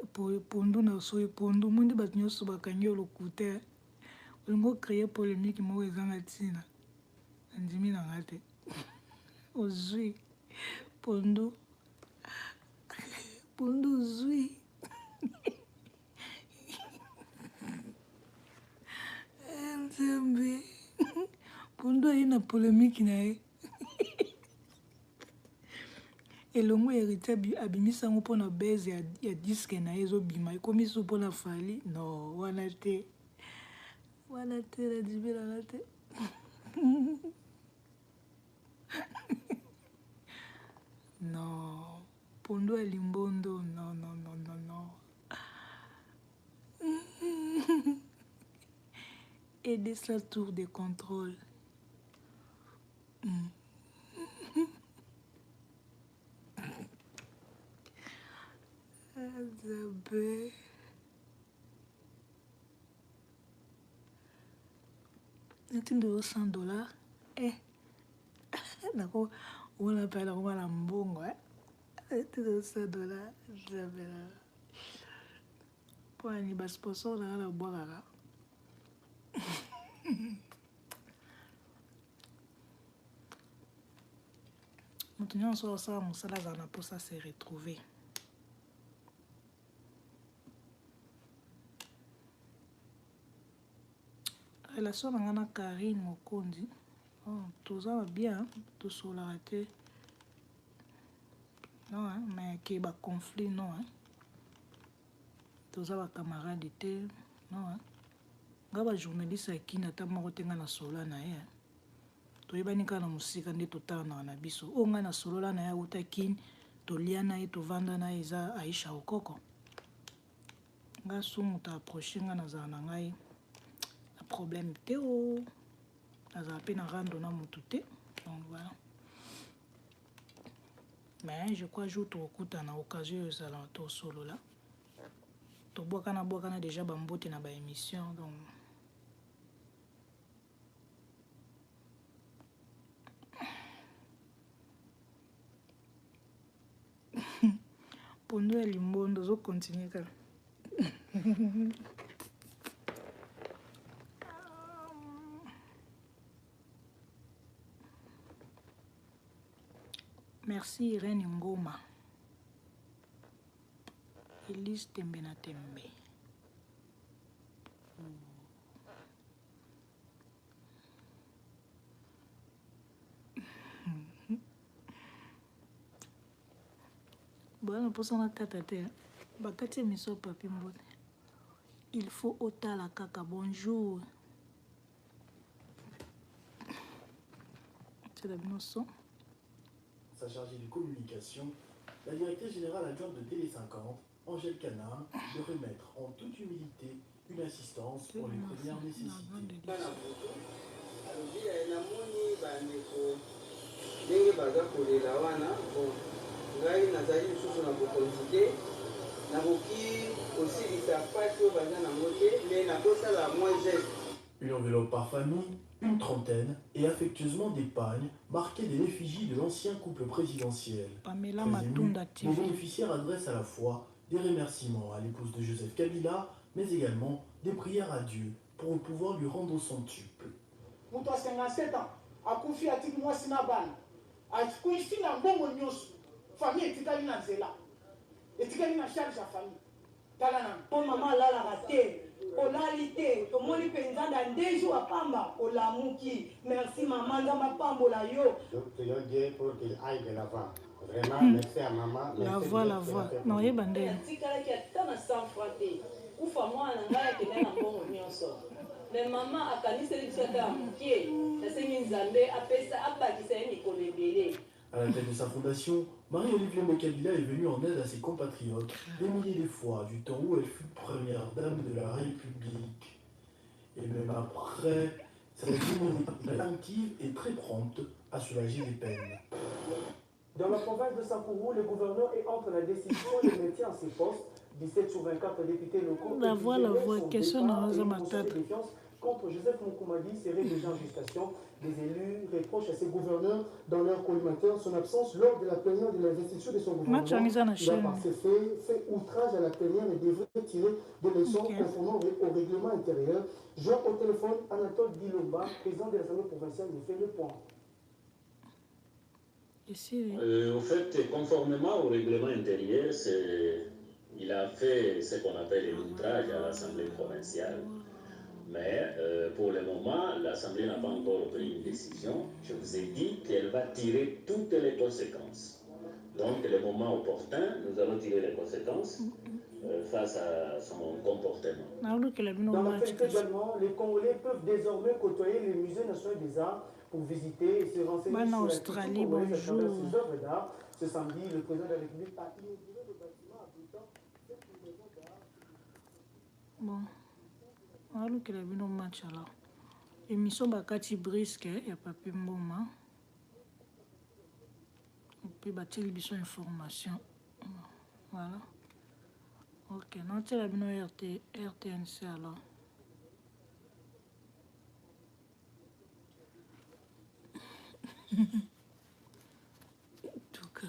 pondo na soy pondo mundi ba nyoso ba kanyo lokute. Olingo créer polémique mo ezanga tina. Andimi na ngate. Ozui pondo. Pondo zui. Tembe. Pondo ina polémique na e. Elongo héritier abimisa ngo pona base ya disque na ezo bima ikomi so pona Fali no wana te la dibela la te non pondo ya limbondo non et de sa tour de contrôle Zabe. $100. D'accord. On appelle la mbongo. $100. Zabe. Pour un bas sponsor dans la boire. Maintenant, on sort mon salaire pour ça se retrouver. Relation na Karine Mokondi. Oh, tout ça va bien, tout ça l'a raté. Non, hein, mais qu'il y a un conflit, non. Hein. Tout ça va camarade était, non. Hein. Gaba journaliste qui n'a pas moté na solo na ya. To yebani kana musika ndi total na biso. O nga na solo na ya utakin to liana e to vanda na eza Aisha Okoko. Nga sumu ta approcher nga na za na ngai. Problème théo à peine rendre na mutute donc voilà mais je crois jour to kuta na occasion ça la to solo là to boka na déjà bambote na ba émission donc pondo ya limbondo zo continuer kala Merci Irène Ngoma. Elise tembe na tembe. Bon, pour son tête, bakati miso papi mbote. Il faut otala kaka bonjour. C'est la notion. Sa chargée de communication, la directrice générale adjointe de Télé 50, Angèle Canard, de remettre en toute humilité une assistance pour les premières nécessités. Une enveloppe par famille, une trentaine, et affectueusement des pagnes marquées de l'effigie de l'ancien couple présidentiel. Pamela Très ému, Matunda les bénéficiaires adressent à la fois des remerciements à l'épouse de Joseph Kabila, mais également des prières à Dieu pour pouvoir lui rendre son tuple. Mutu a 57 ans, akufi atiki mwasi na bana. Akufi na mbongo nyonso. Famille etikali na nzela. Etikali na charge ya famille. Tala na po mama alalaka te. Olali te. Tomoni penza na 2 jours apamba olamuki. Merci maman nzamba pambola yo. Donc prions Dieu pour qu'il aille de l'avant. Vraiment, merci à maman. La voix. Non, il y a bandé. Atikala ki atana sans fraté. Kufa mwana ngaya ke na mbongo nyonso. Mais maman akaniseli bisaka mukie. Nasengi nzambe apesa abakisa mikolo ebele. À la tête de sa fondation, Marie-Olivier Kabila est venue en aide à ses compatriotes des milliers de fois du temps où elle fut première dame de la République. Et même après, sa vie active et très prompte à soulager les peines. Dans la province de Sankuru, le gouverneur est entre la décision et le maintien à ses postes. 17 sur 24 députés locaux. La voix, question dans ma tête. Contre Joseph Moukoumadi serait déjà en gestation. Les élus reprochent à ses gouverneurs dans leur collimateur son absence lors de la plénière de l'investiture de son gouvernement. Il a par ses faits fait outrage à la plénière et devrait tirer des leçons conformément au règlement intérieur. Jean au téléphone, Anatole Dilomba, président de l'Assemblée provinciale, il fait le point. Au fait, conformément au règlement intérieur, il a fait ce qu'on appelle l'outrage à l'Assemblée provinciale. Mais pour le moment, l'Assemblée n'a pas encore pris une décision. Je vous ai dit qu'elle va tirer toutes les conséquences. Donc, le moment opportun, nous allons tirer les conséquences face à son comportement. Dans l'actualité également, les Congolais peuvent désormais côtoyer le Musée national des arts pour visiter et se renseigner sur la culture congolaise à travers ses œuvres d'art. Ce samedi, le président de la République a inauguré le bâtiment abritant cette maison d'art. Bon. alukela bino match alors émission bakati brisque ya papi mboma puis batili biso information voilà ok notela bino RTNC alors tout cas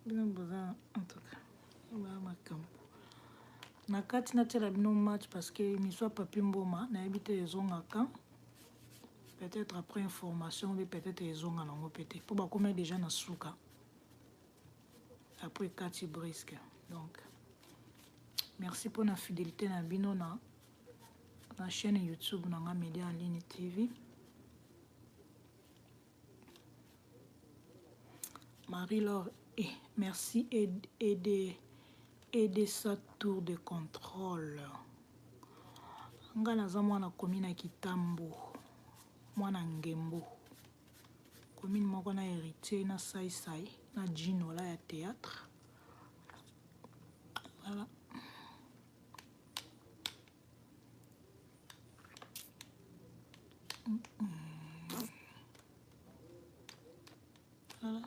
bino boza en tout cas ba makambo na kati natela bino match parce que émission papi mboma nayebi te ezongaka peut-être après information mais peut-être ezonga nango peut-être po bakoma déjà na suka après kati brisque donc merci pour la fidélité na bino na chaîne YouTube na Média en ligne TV. Marie-Laure, merci aider sa tour de contrôle. Nga naza mwana komina Kitambo, mwana Ngembo. Komine moko na héritier na sai na Gino la ya théâtre. Voilà. Voilà.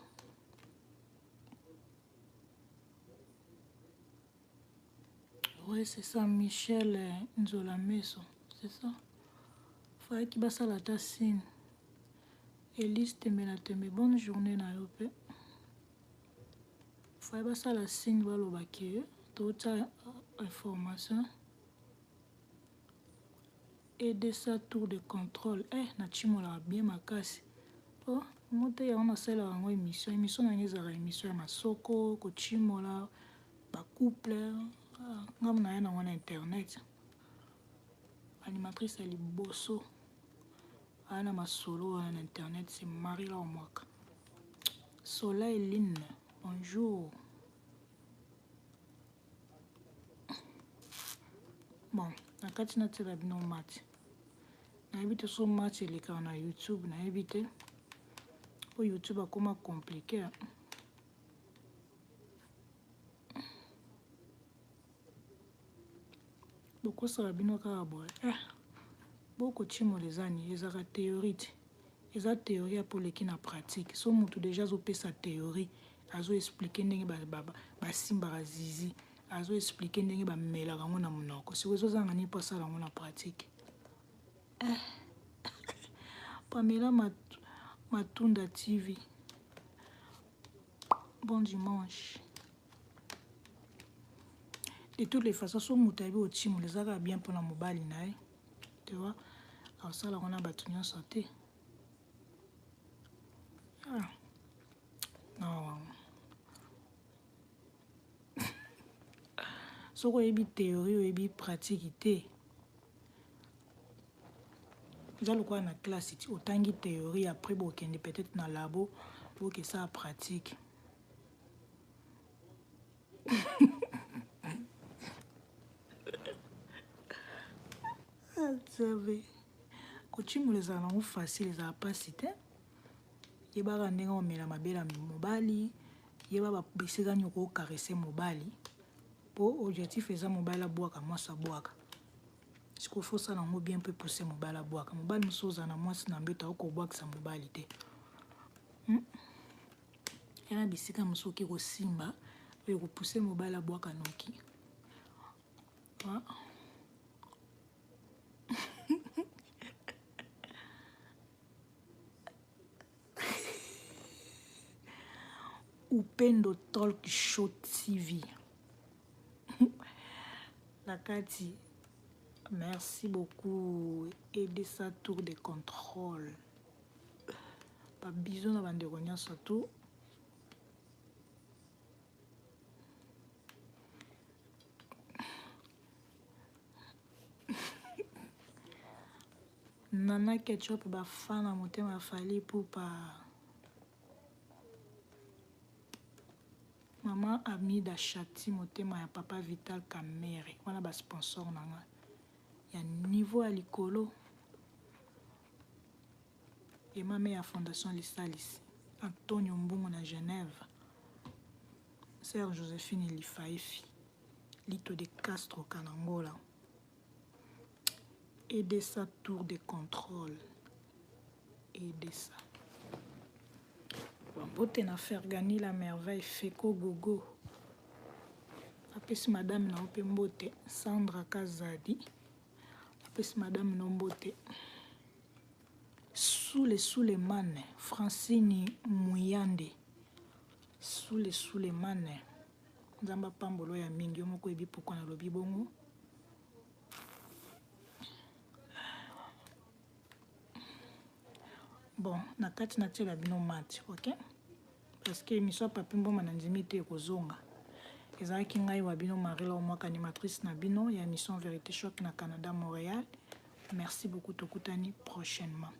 Oui, c'est ça, Michel Nzola Meso, c'est ça. Faye qui basa la tassine. Elise Tembe, bonne journée na yope. Faye basa la signe va l'obaki, toute information. Aider sa tour de contrôle. Na chimola bien makasi. Oh, mote ya ona sala yango émission na ngeza émission ya masoko ko chimola ba couple. ngam na ye nango na internet animatrice ya liboso aya na masolo wana na internet c'est Marie la Omwaka. Soleil Line, bonjour. Bon, nakati natela bino match nayebi te so match elekaka na YouTube nayebi te po YouTube akoma compliqué. Bokosala bino kaka boye bokotimolo eza ni ezaka théorie te eza théorie apoleki na pratique so motu déjà azopesa théorie azoexplike ndenge basimbaka zizi azoexplike ndenge bamelaka yango na monoko siko ezozanga nini mpo asala yango na pratique. Pamela Matunda TV, bon dimanche. De toutes les façons so moto ayebi otimola ezaka bien mpona mobali na ye tu vois asala yango na bato nyonso te. Non. Soko oyebi théorie oyebi pratique te eza lokola na classe ti otangi théorie après bokende peut-être na labo bokesa pratique. Nzambe kotimolo ezala nango facile ezala mpasi te yebaka ndenge omela mabela mobali yeba bisika nini okokarese mobali mpo objectif eza mobali abwaka mwasi abwaka siko fosala yango bien mpe pousse mobali abwaka mobali mosusu oza na mwasi na mbeto akobwakisa mobali te yana bisika mosusu oki kosimba oyo kopousse mobali abwaka noki. Upendo Talk Show TV. Nakati, merci beaucoup. Aider sa tour de contrôle. Pas bisous na bande ronya surtout. Nana Ketchup ba fana motema fali pour pas. Maman Amida Chati motema ya papa Vital Kamere wana ba sponsor nanga ya niveau ya likolo et mame ya fondation Lisalis Antonio Mbungo na Genève Sœur Joséphine Lifaifi Lito de Castro Kanangola et de sa tour de contrôle et de ça Bote na faire gagner la merveille Feko Gogo. Apesi madame na ope mbote Sandra Kazadi. Apesi madame na mbote Sulemane Francine Muyande. Sulemane. Nzamba pambolo ya mingi omoko ebi poko na lobi bongo. Bon, nakati na tela bino match, ok? Parce que émission papi mboma na ndimi te kozonga. Ezalaki ngai wa bino Marie la Omwaka animatrice na bino ya émission Vérité Choc na Canada Montréal. Merci beaucoup tokutani prochainement.